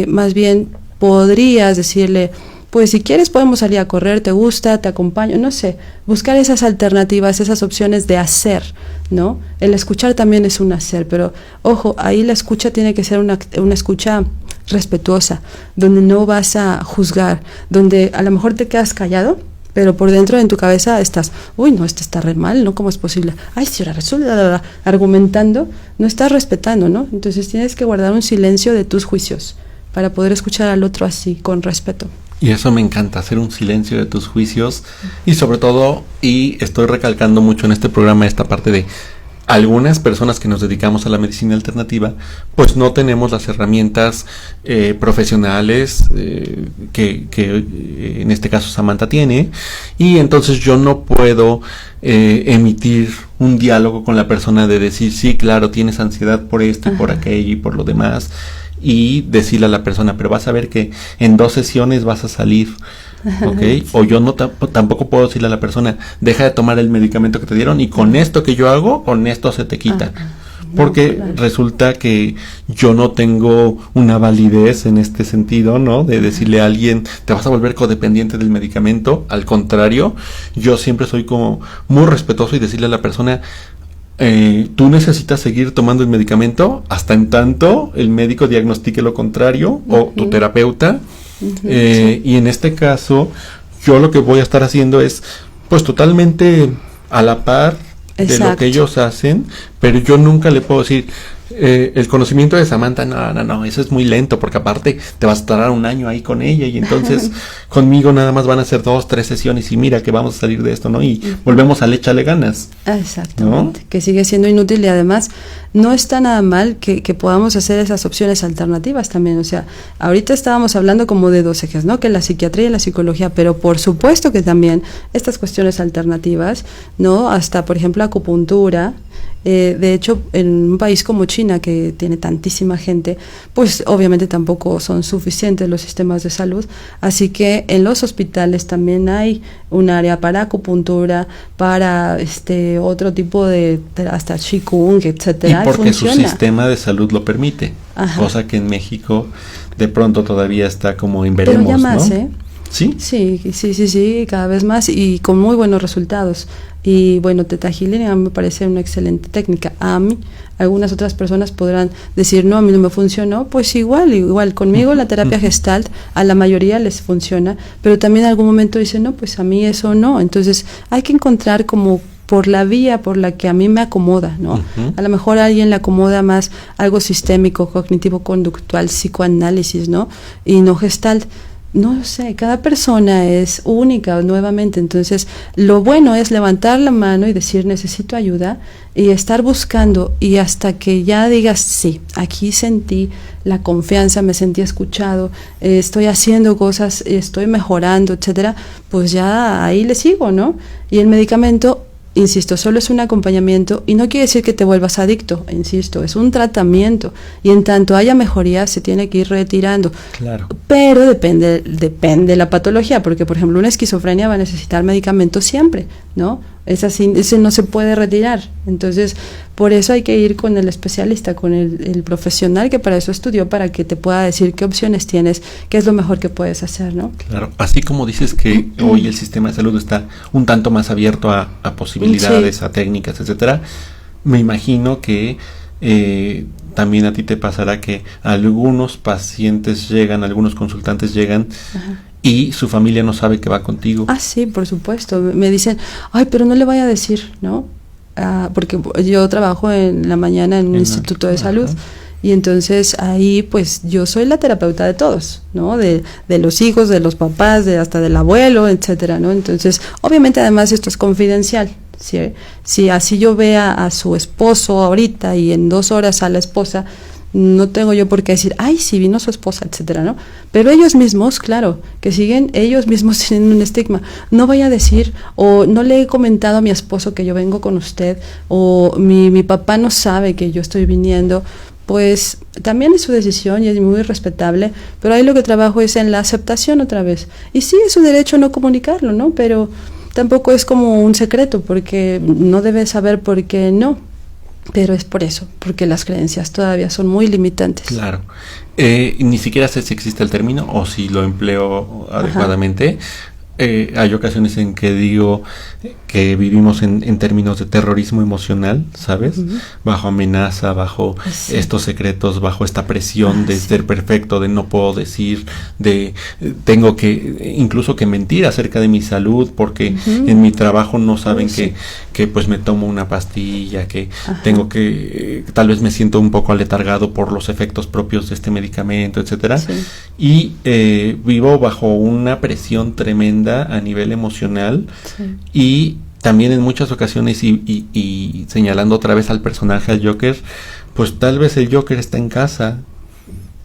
Más bien podrías decirle, pues si quieres podemos salir a correr, te gusta, te acompaño, no sé, buscar esas alternativas, esas opciones de hacer, ¿no? El escuchar también es un hacer, pero ojo, ahí la escucha tiene que ser una escucha respetuosa, donde no vas a juzgar, donde a lo mejor te quedas callado, pero por dentro en tu cabeza estás, uy, no, esto está re mal, ¿no? ¿Cómo es posible? Ay, si ahora resulta, argumentando, no estás respetando, ¿no? Entonces tienes que guardar un silencio de tus juicios para poder escuchar al otro así, con respeto. Y eso me encanta, hacer un silencio de tus juicios y sobre todo, y estoy recalcando mucho en este programa esta parte de algunas personas que nos dedicamos a la medicina alternativa, pues no tenemos las herramientas profesionales que en este caso Samantha tiene, y entonces yo no puedo emitir un diálogo con la persona de decir, sí, claro, tienes ansiedad por esto y por aquello y por lo demás, y decirle a la persona, pero vas a ver que en 2 sesiones vas a salir, ¿ok? Sí. O yo no tampoco puedo decirle a la persona, deja de tomar el medicamento que te dieron y con esto que yo hago, con esto se te quita. Porque claro, resulta que yo no tengo una validez en este sentido, ¿no? De decirle a alguien, te vas a volver codependiente del medicamento. Al contrario, yo siempre soy como muy respetuoso y decirle a la persona, tú necesitas seguir tomando el medicamento hasta en tanto el médico diagnostique lo contrario, o tu terapeuta. Sí. Y en este caso, yo lo que voy a estar haciendo es pues totalmente a la par de Exacto. lo que ellos hacen, pero yo nunca le puedo decir, el conocimiento de Samantha, no, eso es muy lento, porque aparte te vas a tardar un año ahí con ella, y entonces conmigo nada más van a ser 2, 3 sesiones, y mira que vamos a salir de esto, ¿no? Y volvemos al échale ganas. Exactamente, ¿no? que sigue siendo inútil, y además no está nada mal que podamos hacer esas opciones alternativas también. O sea, ahorita estábamos hablando como de dos ejes, ¿no? Que la psiquiatría y la psicología, pero por supuesto que también estas cuestiones alternativas, ¿no? Hasta, por ejemplo, acupuntura. De hecho, en un país como China, que tiene tantísima gente, pues obviamente tampoco son suficientes los sistemas de salud, así que en los hospitales también hay un área para acupuntura, para otro tipo de, hasta Qigong, etcétera. Y porque su funciona. sistema de salud lo permite, Ajá. cosa que en México de pronto todavía está como en veremos, Pero ya más, ¿no? ¿Sí? Sí, cada vez más, y con muy buenos resultados. Y bueno, Theta Healing a mí me parece una excelente técnica. A mí, algunas otras personas podrán decir, no, a mí no me funcionó. Pues igual, conmigo la terapia Gestalt a la mayoría les funciona, pero también en algún momento dicen, no, pues a mí eso no. Entonces hay que encontrar como por la vía por la que a mí me acomoda, ¿no? Uh-huh. A lo mejor a alguien le acomoda más algo sistémico, cognitivo-conductual, psicoanálisis, ¿no? Y no Gestalt. No sé, cada persona es única nuevamente, entonces lo bueno es levantar la mano y decir necesito ayuda, y estar buscando, y hasta que ya digas sí, aquí sentí la confianza, me sentí escuchado, estoy haciendo cosas, estoy mejorando, etcétera, pues ya ahí le sigo, ¿no? Y el medicamento, insisto, solo es un acompañamiento, y no quiere decir que te vuelvas adicto, insisto, es un tratamiento, y en tanto haya mejoría se tiene que ir retirando. Claro. Pero depende de la patología, porque por ejemplo una esquizofrenia va a necesitar medicamento siempre, ¿no? Es así, ese no se puede retirar. Entonces, por eso hay que ir con el especialista, con el profesional que para eso estudió, para que te pueda decir qué opciones tienes, qué es lo mejor que puedes hacer, ¿no? Claro, así como dices que hoy el sistema de salud está un tanto más abierto a posibilidades, sí, a técnicas, etcétera, me imagino que también a ti te pasará que algunos pacientes llegan, algunos consultantes llegan, ajá, y su familia no sabe que va contigo. Ah, sí, por supuesto. Me dicen, ay, pero no le vaya a decir, ¿no? Porque yo trabajo en la mañana en un instituto de salud, ajá, y entonces ahí pues yo soy la terapeuta de todos, ¿no? De los hijos, de los papás, hasta del abuelo, etcétera, ¿no? Entonces, obviamente además esto es confidencial. Si así yo vea a su esposo ahorita y en 2 horas a la esposa, no tengo yo por qué decir, ay, sí, vino su esposa, etcétera, ¿no? Pero ellos mismos, claro, que siguen, ellos mismos tienen un estigma. No vaya a decir, o no le he comentado a mi esposo que yo vengo con usted, o mi papá no sabe que yo estoy viniendo. Pues también es su decisión y es muy respetable, pero ahí lo que trabajo es en la aceptación otra vez. Y sí, es su derecho no comunicarlo, ¿no? Pero tampoco es como un secreto, porque no debe saber por qué no. Pero es por eso, porque las creencias todavía son muy limitantes. Claro. Ni siquiera sé si existe el término o si lo empleo adecuadamente. Hay ocasiones en que digo que vivimos en términos de terrorismo emocional, ¿sabes? Uh-huh. Bajo amenaza, bajo estos secretos, bajo esta presión de ser perfecto, de no puedo decir, de tengo que incluso que mentir acerca de mi salud, porque en mi trabajo no saben que pues me tomo una pastilla, que tengo que tal vez me siento un poco aletargado por los efectos propios de este medicamento, etcétera. Y vivo bajo una presión tremenda a nivel emocional, y también en muchas ocasiones y señalando otra vez al personaje, al Joker, pues tal vez el Joker está en casa,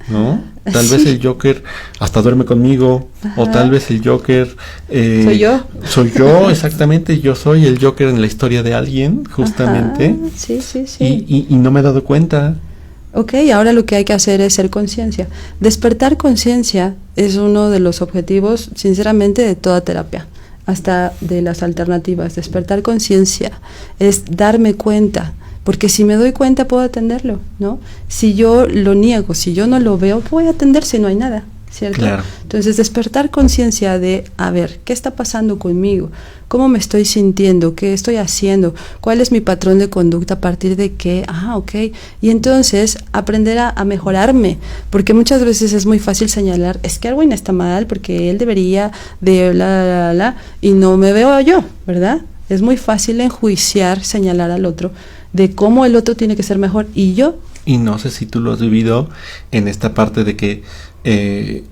¿no? Tal vez el Joker hasta duerme conmigo, o tal vez el Joker soy yo, exactamente, yo soy el Joker en la historia de alguien, justamente. Y no me he dado cuenta. Ok, ahora lo que hay que hacer es ser conciencia. Despertar conciencia es uno de los objetivos, sinceramente, de toda terapia, hasta de las alternativas. Despertar conciencia es darme cuenta, porque si me doy cuenta puedo atenderlo, ¿no? Si yo lo niego, si yo no lo veo, voy a atender si no hay nada. ¿cierto? Claro. Entonces, despertar conciencia de, a ver, ¿qué está pasando conmigo? ¿Cómo me estoy sintiendo? ¿Qué estoy haciendo? ¿Cuál es mi patrón de conducta? ¿A partir de qué? Ok. Y entonces, aprender a mejorarme, porque muchas veces es muy fácil señalar, es que Erwin está mal porque él debería de bla, y no me veo yo, ¿verdad? Es muy fácil enjuiciar, señalar al otro, de cómo el otro tiene que ser mejor, y yo. Y no sé si tú lo has vivido en esta parte de que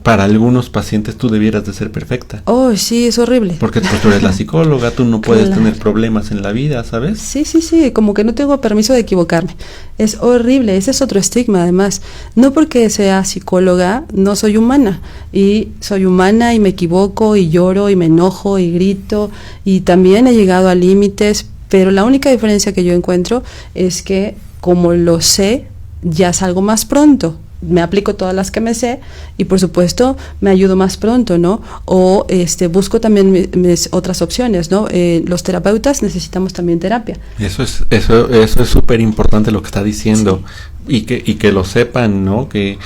para algunos pacientes tú debieras de ser perfecta. Oh, sí, es horrible. Porque pues, tú eres la psicóloga, tú no puedes Claro. tener problemas en la vida, ¿sabes? Sí, como que no tengo permiso de equivocarme. Es horrible, ese es otro estigma además. No porque sea psicóloga, no soy humana. Y soy humana y me equivoco y lloro y me enojo y grito y también he llegado a límites, pero la única diferencia que yo encuentro es que como lo sé, ya salgo más pronto. Me aplico todas las que me sé y por supuesto me ayudo más pronto, ¿no? O busco también mis otras opciones, ¿no? Los terapeutas necesitamos también terapia. Eso es súper importante lo que está diciendo, sí. y que lo sepan, ¿no? Que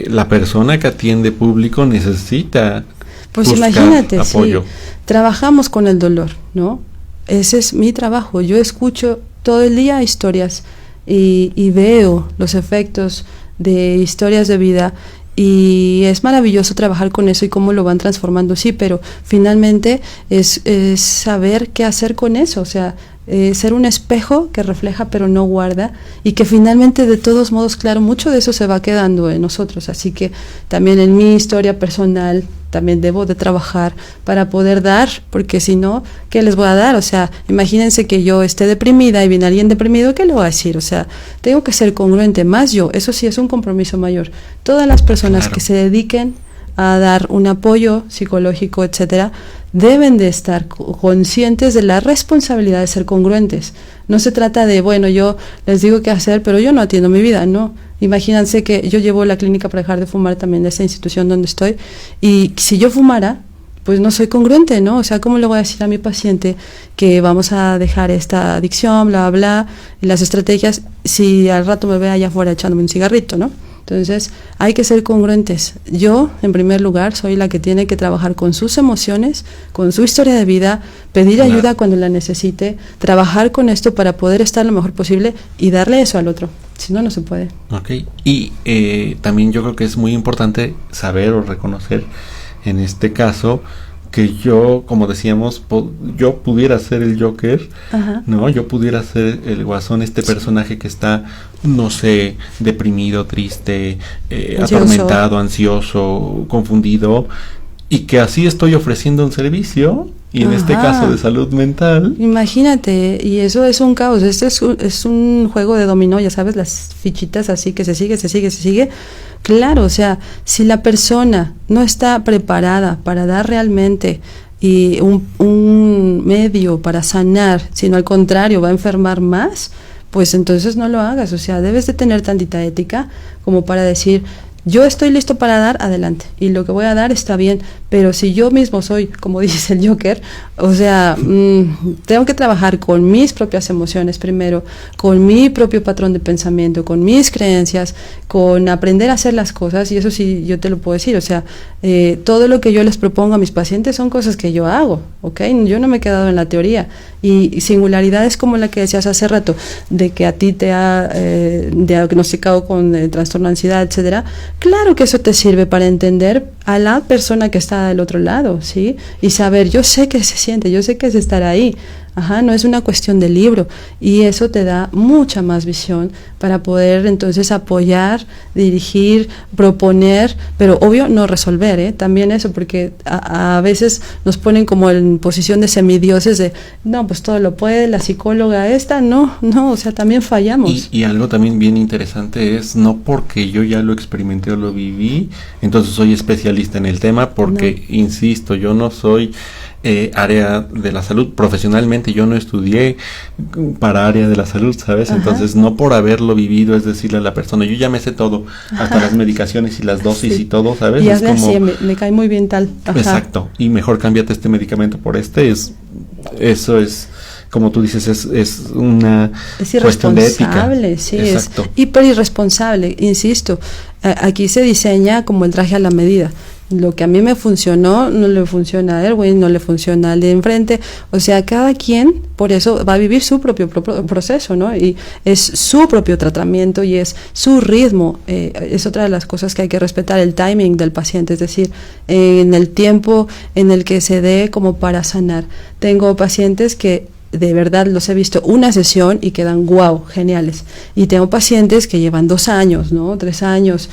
la persona que atiende público necesita pues buscar imagínate, apoyo. sí, trabajamos con el dolor, ¿no? Ese es mi trabajo. Yo escucho todo el día historias y veo los efectos de historias de vida y es maravilloso trabajar con eso y cómo lo van transformando, sí, pero finalmente es saber qué hacer con eso, o sea, ser un espejo que refleja pero no guarda y que finalmente de todos modos, claro, mucho de eso se va quedando en nosotros, así que también en mi historia personal también debo de trabajar para poder dar, porque si no, ¿qué les voy a dar? O sea, imagínense que yo esté deprimida y viene alguien deprimido, ¿qué le voy a decir? O sea, tengo que ser congruente, más yo, eso sí es un compromiso mayor. Todas las personas Claro. que se dediquen a dar un apoyo psicológico, etcétera, deben de estar conscientes de la responsabilidad de ser congruentes. No se trata de, bueno, yo les digo qué hacer, pero yo no atiendo mi vida, no. Imagínense que yo llevo la clínica para dejar de fumar también de esta institución donde estoy, y si yo fumara, pues no soy congruente, ¿no? O sea, ¿cómo le voy a decir a mi paciente que vamos a dejar esta adicción, bla, bla, y las estrategias, si al rato me ve allá afuera echándome un cigarrito, ¿no? Entonces, hay que ser congruentes. Yo, en primer lugar, soy la que tiene que trabajar con sus emociones, con su historia de vida, pedir ayuda cuando la necesite, trabajar con esto para poder estar lo mejor posible y darle eso al otro. Si no, no se puede. Ok, y también yo creo que es muy importante saber o reconocer en este caso que yo, como decíamos, yo pudiera ser el Joker, Ajá. ¿no? Yo pudiera ser el Guasón, este personaje que está, no sé, deprimido, triste, atormentado, ansioso, confundido, y que así estoy ofreciendo un servicio, y en este caso de salud mental. Imagínate, y eso es un caos, es un juego de dominó, ya sabes, las fichitas así que se sigue. Claro, o sea, si la persona no está preparada para dar realmente y un medio para sanar, sino al contrario, va a enfermar más, pues entonces no lo hagas. O sea, debes de tener tantita ética como para decir, yo estoy listo para dar, adelante, y lo que voy a dar está bien, pero si yo mismo soy, como dice el Joker, o sea, tengo que trabajar con mis propias emociones primero, con mi propio patrón de pensamiento, con mis creencias, con aprender a hacer las cosas, y eso sí yo te lo puedo decir, o sea, todo lo que yo les propongo a mis pacientes son cosas que yo hago, ¿ok? Yo no me he quedado en la teoría, y singularidades como la que decías hace rato, de que a ti te ha diagnosticado con trastorno de ansiedad, etcétera. Claro que eso te sirve para entender a la persona que está del otro lado, ¿sí? Y saber, yo sé que se siente, yo sé que es estar ahí. Ajá, no es una cuestión de libro, y eso te da mucha más visión para poder entonces apoyar, dirigir, proponer, pero obvio no resolver, también eso, porque a veces nos ponen como en posición de semidioses de, no, pues todo lo puede, la psicóloga esta, no, o sea, también fallamos. Y algo también bien interesante es, no porque yo ya lo experimenté o lo viví, entonces soy especialista en el tema, porque, no. Insisto, yo no soy área de la salud, profesionalmente yo no estudié para área de la salud, ¿sabes? Ajá. Entonces no por haberlo vivido es decirle a la persona, yo ya me sé todo, hasta las medicaciones y las dosis y todo, ¿sabes? Y es como, así, me cae muy bien tal. Ajá. Exacto, y mejor cámbiate este medicamento por este, eso es como tú dices, es una cuestión de ética. Sí, exacto. Es hiper irresponsable, insisto. Aquí se diseña como el traje a la medida. Lo que a mí me funcionó no le funciona a Erwin, no le funciona al de enfrente. O sea, cada quien por eso va a vivir su propio proceso, ¿no? Y es su propio tratamiento y es su ritmo. Es otra de las cosas que hay que respetar, el timing del paciente, es decir, en el tiempo en el que se dé como para sanar. Tengo pacientes que de verdad los he visto una sesión y quedan wow, geniales. Y tengo pacientes que llevan 2 años, ¿no? 3 años,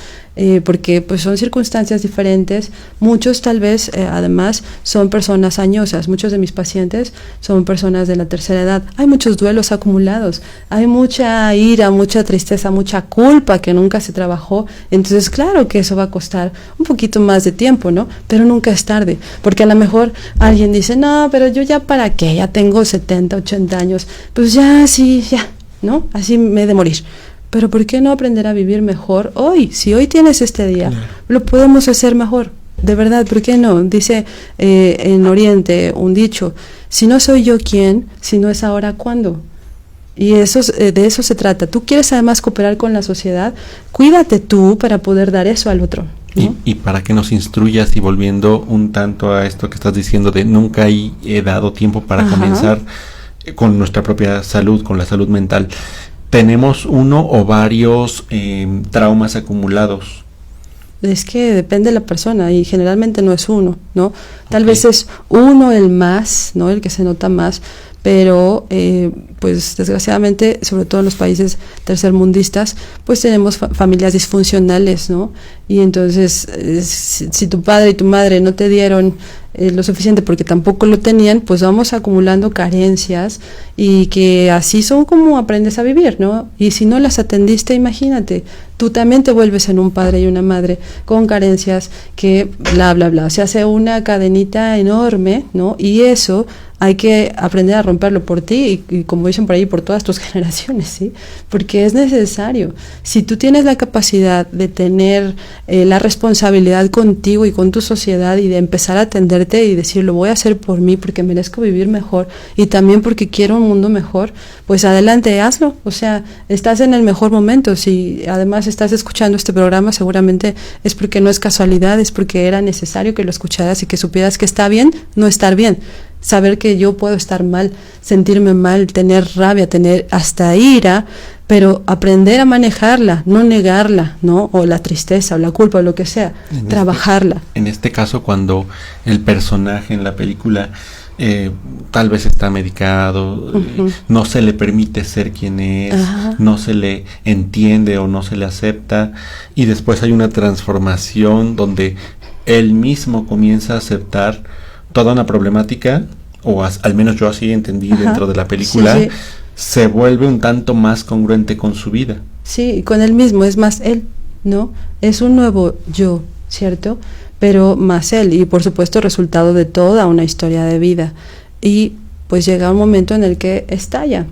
porque pues son circunstancias diferentes. Muchos tal vez, además, son personas añosas. Muchos de mis pacientes son personas de la tercera edad. Hay muchos duelos acumulados, hay mucha ira, mucha tristeza, mucha culpa que nunca se trabajó. Entonces, claro que eso va a costar un poquito más de tiempo, ¿no? Pero nunca es tarde, porque a lo mejor alguien dice, no, pero yo ya para qué, ya tengo 70, 80 años, pues ya, sí, ya, ¿no? Así me he de morir. Pero ¿por qué no aprender a vivir mejor hoy? Si hoy tienes este día, lo podemos hacer mejor. De verdad, ¿por qué no? Dice en Oriente un dicho, si no soy yo quién, si no es ahora, ¿cuándo? Y eso, de eso se trata. Tú quieres además cooperar con la sociedad, cuídate tú para poder dar eso al otro, ¿no? Y para que nos instruyas y volviendo un tanto a esto que estás diciendo de nunca he dado tiempo para comenzar con nuestra propia salud, con la salud mental. Tenemos uno o varios traumas acumulados. Es que depende de la persona y generalmente no es uno, ¿no? Tal vez es uno el más, ¿no? El que se nota más, pero pues desgraciadamente, sobre todo en los países tercermundistas, pues tenemos familias disfuncionales, ¿no? Y entonces, si tu padre y tu madre no te dieron lo suficiente porque tampoco lo tenían, pues vamos acumulando carencias y que así son como aprendes a vivir, ¿no? Y si no las atendiste, imagínate, tú también te vuelves en un padre y una madre con carencias que bla, bla, bla. Se hace una cadenita enorme, ¿no? Y eso hay que aprender a romperlo por ti y como dicen por ahí, por todas tus generaciones, ¿sí? Porque es necesario. Si tú tienes la capacidad de tener la responsabilidad contigo y con tu sociedad y de empezar a atenderte y decir, lo voy a hacer por mí porque merezco vivir mejor y también porque quiero un mundo mejor, pues adelante, hazlo. O sea, estás en el mejor momento. Si además estás escuchando este programa, seguramente es porque no es casualidad, es porque era necesario que lo escucharas y que supieras que está bien no estar bien. Saber que yo puedo estar mal, sentirme mal, tener rabia, tener hasta ira, pero aprender a manejarla, no negarla, ¿no? O la tristeza, o la culpa, o lo que sea, trabajarla. En este caso, cuando el personaje en la película tal vez está medicado, no se le permite ser quien es, no se le entiende o no se le acepta, y después hay una transformación donde él mismo comienza a aceptar toda una problemática, o al menos yo así entendí dentro de la película, se vuelve un tanto más congruente con su vida. Sí, con él mismo, es más él, ¿no? Es un nuevo yo, ¿cierto? Pero más él, y por supuesto resultado de toda una historia de vida. Y pues llega un momento en el que estalla.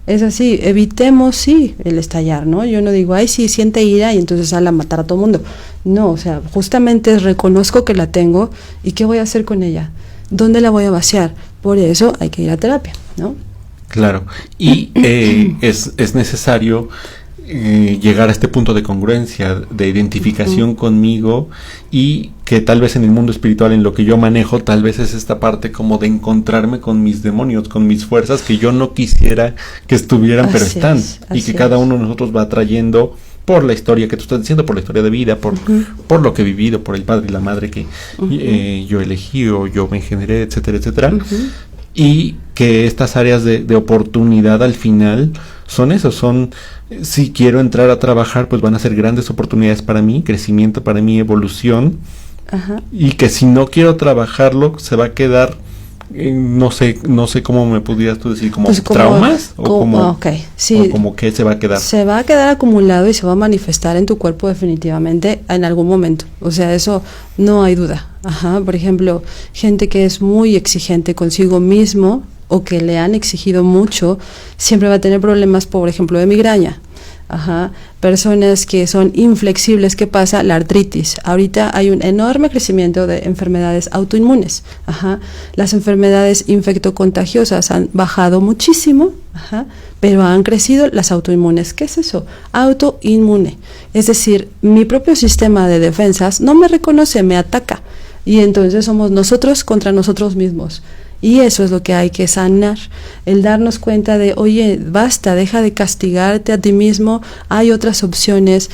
Es así, evitemos, sí, el estallar, ¿no? Yo no digo, ay, sí, siente ira y entonces sale a matar a todo mundo. No, o sea, justamente reconozco que la tengo y ¿qué voy a hacer con ella? ¿Dónde la voy a vaciar? Por eso hay que ir a terapia, ¿no? Claro, y es necesario llegar a este punto de congruencia, de identificación conmigo, y que tal vez en el mundo espiritual, en lo que yo manejo, tal vez es esta parte como de encontrarme con mis demonios, con mis fuerzas que yo no quisiera que estuvieran, pero están, y que cada uno de nosotros va trayendo por la historia que tú estás diciendo, por la historia de vida, por lo que he vivido, por el padre y la madre que yo elegí o yo me generé, etcétera, etcétera. Y que estas áreas de oportunidad al final son eso, si quiero entrar a trabajar, pues van a ser grandes oportunidades para mí, crecimiento para mí, evolución, y que si no quiero trabajarlo, se va a quedar, no sé cómo me pudieras tú decir, como, pues traumas, o como que se va a quedar. Se va a quedar acumulado y se va a manifestar en tu cuerpo definitivamente en algún momento, o sea, eso no hay duda. Por ejemplo, gente que es muy exigente consigo mismo o que le han exigido mucho, siempre va a tener problemas, por ejemplo, de migraña. Personas que son inflexibles, ¿qué pasa? La artritis. Ahorita hay un enorme crecimiento de enfermedades autoinmunes. Las enfermedades infectocontagiosas han bajado muchísimo, pero han crecido las autoinmunes. ¿Qué es eso? Autoinmune. Es decir, mi propio sistema de defensas no me reconoce, me ataca. Y entonces somos nosotros contra nosotros mismos. Y eso es lo que hay que sanar, el darnos cuenta de, oye, basta, deja de castigarte a ti mismo, hay otras opciones,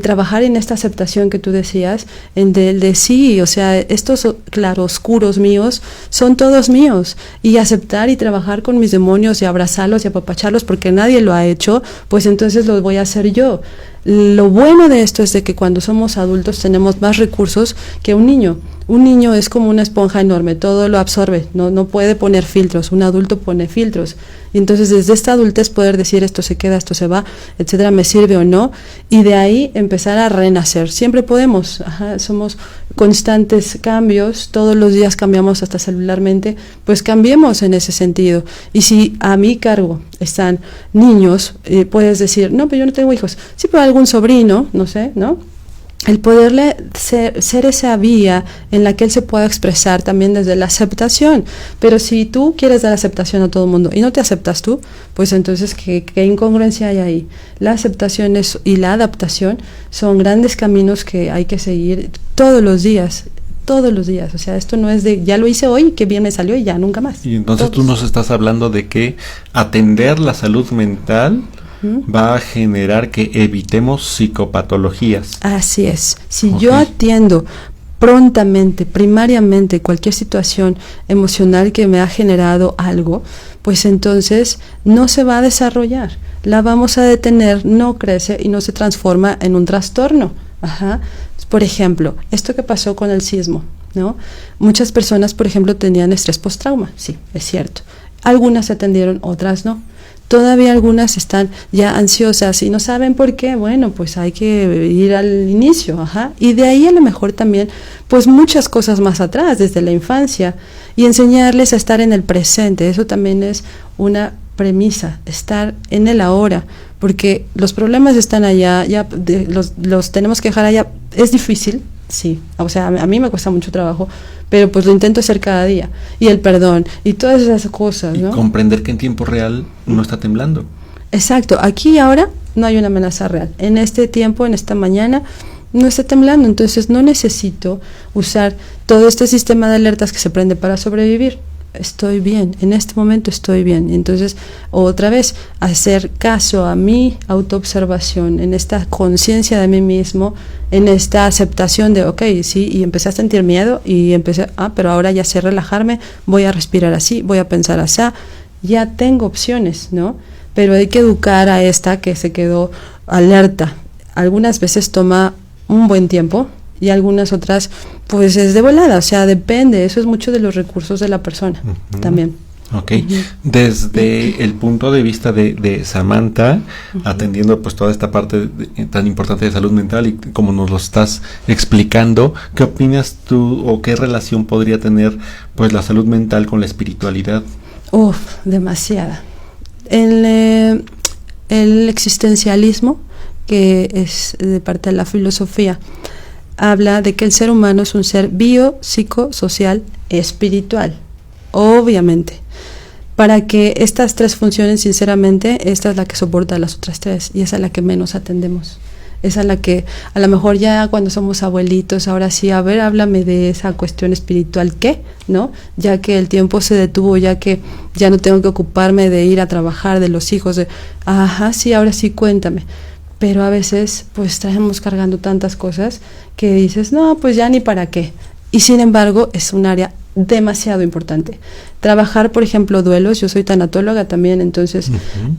trabajar en esta aceptación que tú decías, en de sí, o sea, estos claroscuros míos son todos míos, y aceptar y trabajar con mis demonios y abrazarlos y apapacharlos porque nadie lo ha hecho, pues entonces lo voy a hacer yo. Lo bueno de esto es de que cuando somos adultos tenemos más recursos que un niño. Un niño es como una esponja enorme, todo lo absorbe, no puede poner filtros, un adulto pone filtros. Y entonces desde esta adultez poder decir esto se queda, esto se va, etcétera, me sirve o no, y de ahí empezar a renacer. Siempre podemos, somos constantes cambios, todos los días cambiamos hasta celularmente, pues cambiemos en ese sentido. Y si a mi cargo están niños, puedes decir, no, pero yo no tengo hijos, sí, pero algún sobrino, no sé, ¿no? El poderle ser esa vía en la que él se pueda expresar también desde la aceptación. Pero si tú quieres dar aceptación a todo el mundo y no te aceptas tú, pues entonces ¿qué incongruencia hay ahí? La aceptación y la adaptación son grandes caminos que hay que seguir todos los días. O sea, esto no es de ya lo hice hoy, qué bien me salió y ya nunca más. Y entonces tú nos estás hablando de que atender la salud mental va a generar que evitemos psicopatologías. Así es. Si yo atiendo prontamente, primariamente, cualquier situación emocional que me ha generado algo, pues entonces no se va a desarrollar. La vamos a detener, no crece y no se transforma en un trastorno. Por ejemplo, esto que pasó con el sismo, ¿no? Muchas personas, por ejemplo, tenían estrés postrauma. Sí, es cierto. Algunas se atendieron, otras no. Todavía algunas están ya ansiosas y no saben por qué. Bueno, pues hay que ir al inicio, y de ahí a lo mejor también, pues muchas cosas más atrás, desde la infancia, y enseñarles a estar en el presente. Eso también es una premisa, estar en el ahora, porque los problemas están allá, ya los tenemos que dejar allá. Es difícil, sí, o sea, a mí me cuesta mucho trabajo, pero pues lo intento hacer cada día, y el perdón, y todas esas cosas, ¿no? Y comprender que en tiempo real no está temblando. Exacto, aquí y ahora no hay una amenaza real, en este tiempo, en esta mañana, no está temblando, entonces no necesito usar todo este sistema de alertas que se prende para sobrevivir. Estoy bien, en este momento estoy bien. Entonces, otra vez, hacer caso a mi autoobservación, en esta conciencia de mí mismo, en esta aceptación de, ok, sí, y empecé a sentir miedo y empecé, pero ahora ya sé relajarme, voy a respirar así, voy a pensar así, ya tengo opciones, ¿no? Pero hay que educar a esta que se quedó alerta. Algunas veces toma un buen tiempo, y algunas otras pues es de volada, o sea, depende, eso es mucho de los recursos de la persona también. Ok, desde el punto de vista de Samantha, atendiendo pues toda esta parte tan importante de salud mental y como nos lo estás explicando, ¿qué opinas tú o qué relación podría tener pues la salud mental con la espiritualidad? Demasiada. El existencialismo, que es de parte de la filosofía, habla de que el ser humano es un ser biopsicosocial espiritual, obviamente. Para que estas tres funcionen, sinceramente, esta es la que soporta las otras tres y esa es la que menos atendemos. Esa es la que a lo mejor ya cuando somos abuelitos, ahora sí, a ver, háblame de esa cuestión espiritual, ¿qué? ¿No? Ya que el tiempo se detuvo, ya que ya no tengo que ocuparme de ir a trabajar, de los hijos, sí, ahora sí, cuéntame. Pero a veces pues traemos cargando tantas cosas que dices, no, pues ya ni para qué. Y sin embargo es un área demasiado importante. Trabajar, por ejemplo, duelos, yo soy tanatóloga también, entonces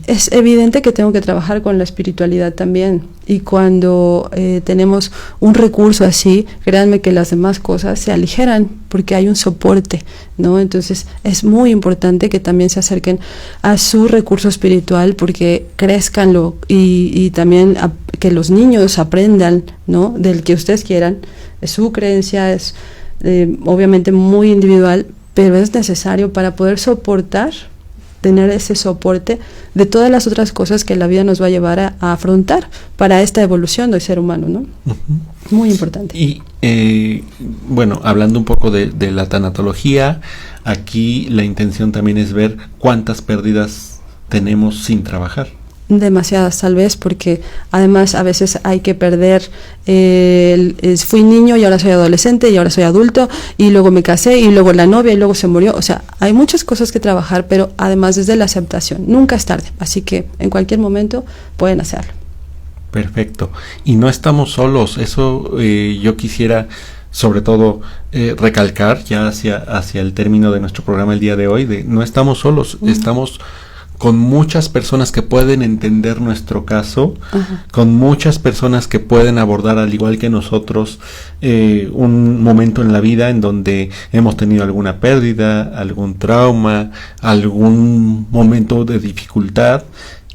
es evidente que tengo que trabajar con la espiritualidad también. Y cuando tenemos un recurso así, créanme que las demás cosas se aligeran porque hay un soporte, ¿no? Entonces es muy importante que también se acerquen a su recurso espiritual porque crezcanlo y también que los niños aprendan, ¿no? Del que ustedes quieran. Su creencia es obviamente muy individual, pero es necesario para poder soportar tener ese soporte de todas las otras cosas que la vida nos va a llevar a afrontar para esta evolución del ser humano, ¿no? Uh-huh. Muy importante. Y bueno, hablando un poco de la tanatología, aquí la intención también es ver cuántas pérdidas tenemos sin trabajar. Demasiadas tal vez, porque además a veces hay que perder, fui niño y ahora soy adolescente y ahora soy adulto y luego me casé y luego la novia y luego se murió, o sea, hay muchas cosas que trabajar, pero además desde la aceptación, nunca es tarde, así que en cualquier momento pueden hacerlo. Perfecto, y no estamos solos, eso yo quisiera sobre todo recalcar ya hacia el término de nuestro programa el día de hoy, de no estamos solos, estamos con muchas personas que pueden entender nuestro caso, ajá, con muchas personas que pueden abordar al igual que nosotros un momento en la vida en donde hemos tenido alguna pérdida, algún trauma, algún momento de dificultad,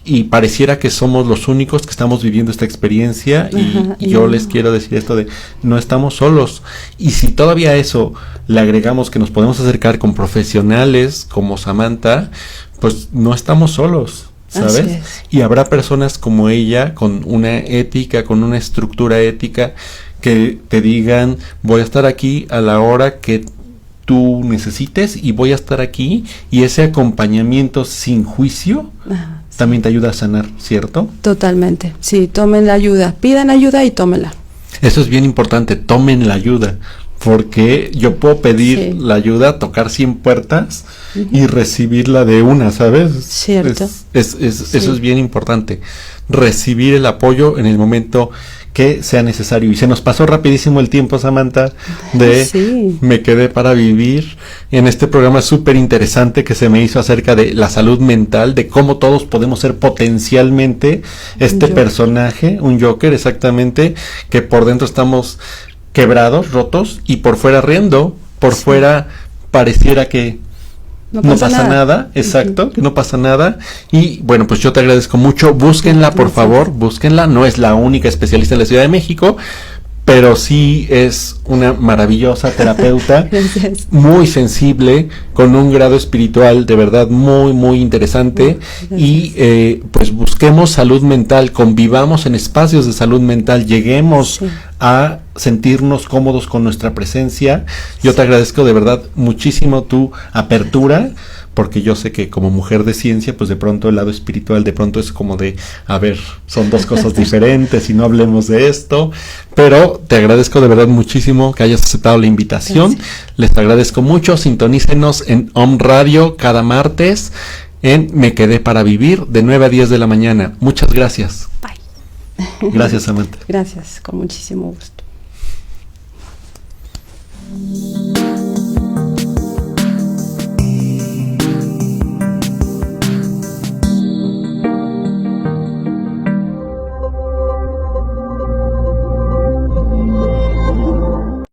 y pareciera que somos los únicos que estamos viviendo esta experiencia, ajá, y yo les quiero decir esto de no estamos solos, y si todavía a eso le agregamos que nos podemos acercar con profesionales como Samantha, pues no estamos solos, ¿sabes? Y habrá personas como ella, con una ética, con una estructura ética, que te digan, voy a estar aquí a la hora que tú necesites y voy a estar aquí, y ese acompañamiento sin juicio también te ayuda a sanar, ¿cierto? Totalmente, sí, tomen la ayuda, pidan ayuda y tómenla. Eso es bien importante, tomen la ayuda, porque yo puedo pedir la ayuda, tocar 100 puertas y recibirla de una, ¿sabes? Cierto. Eso es bien importante, recibir el apoyo en el momento que sea necesario. Y se nos pasó rapidísimo el tiempo, Samantha, de Me Quedé para Vivir, en este programa súper interesante que se me hizo acerca de la salud mental, de cómo todos podemos ser potencialmente este personaje, un Joker, exactamente, que por dentro estamos quebrados, rotos, y por fuera riendo, por fuera pareciera que no pasa nada, exacto, que no pasa nada. Y bueno, pues yo te agradezco mucho, búsquenla, por favor, búsquenla, no es la única especialista en la Ciudad de México, pero sí es una maravillosa terapeuta, muy sensible, con un grado espiritual de verdad muy, muy interesante. Y pues busquemos salud mental, convivamos en espacios de salud mental, lleguemos a sentirnos cómodos con nuestra presencia. Yo te agradezco de verdad muchísimo tu apertura, porque yo sé que como mujer de ciencia, pues de pronto el lado espiritual de pronto es como de, a ver, son dos cosas diferentes y no hablemos de esto, pero te agradezco de verdad muchísimo que hayas aceptado la invitación. Gracias. Les agradezco mucho, sintonícenos en Om Radio cada martes en Me Quedé para Vivir de 9 a 10 de la mañana. Muchas gracias. Bye. Gracias, Samantha. Gracias, con muchísimo gusto.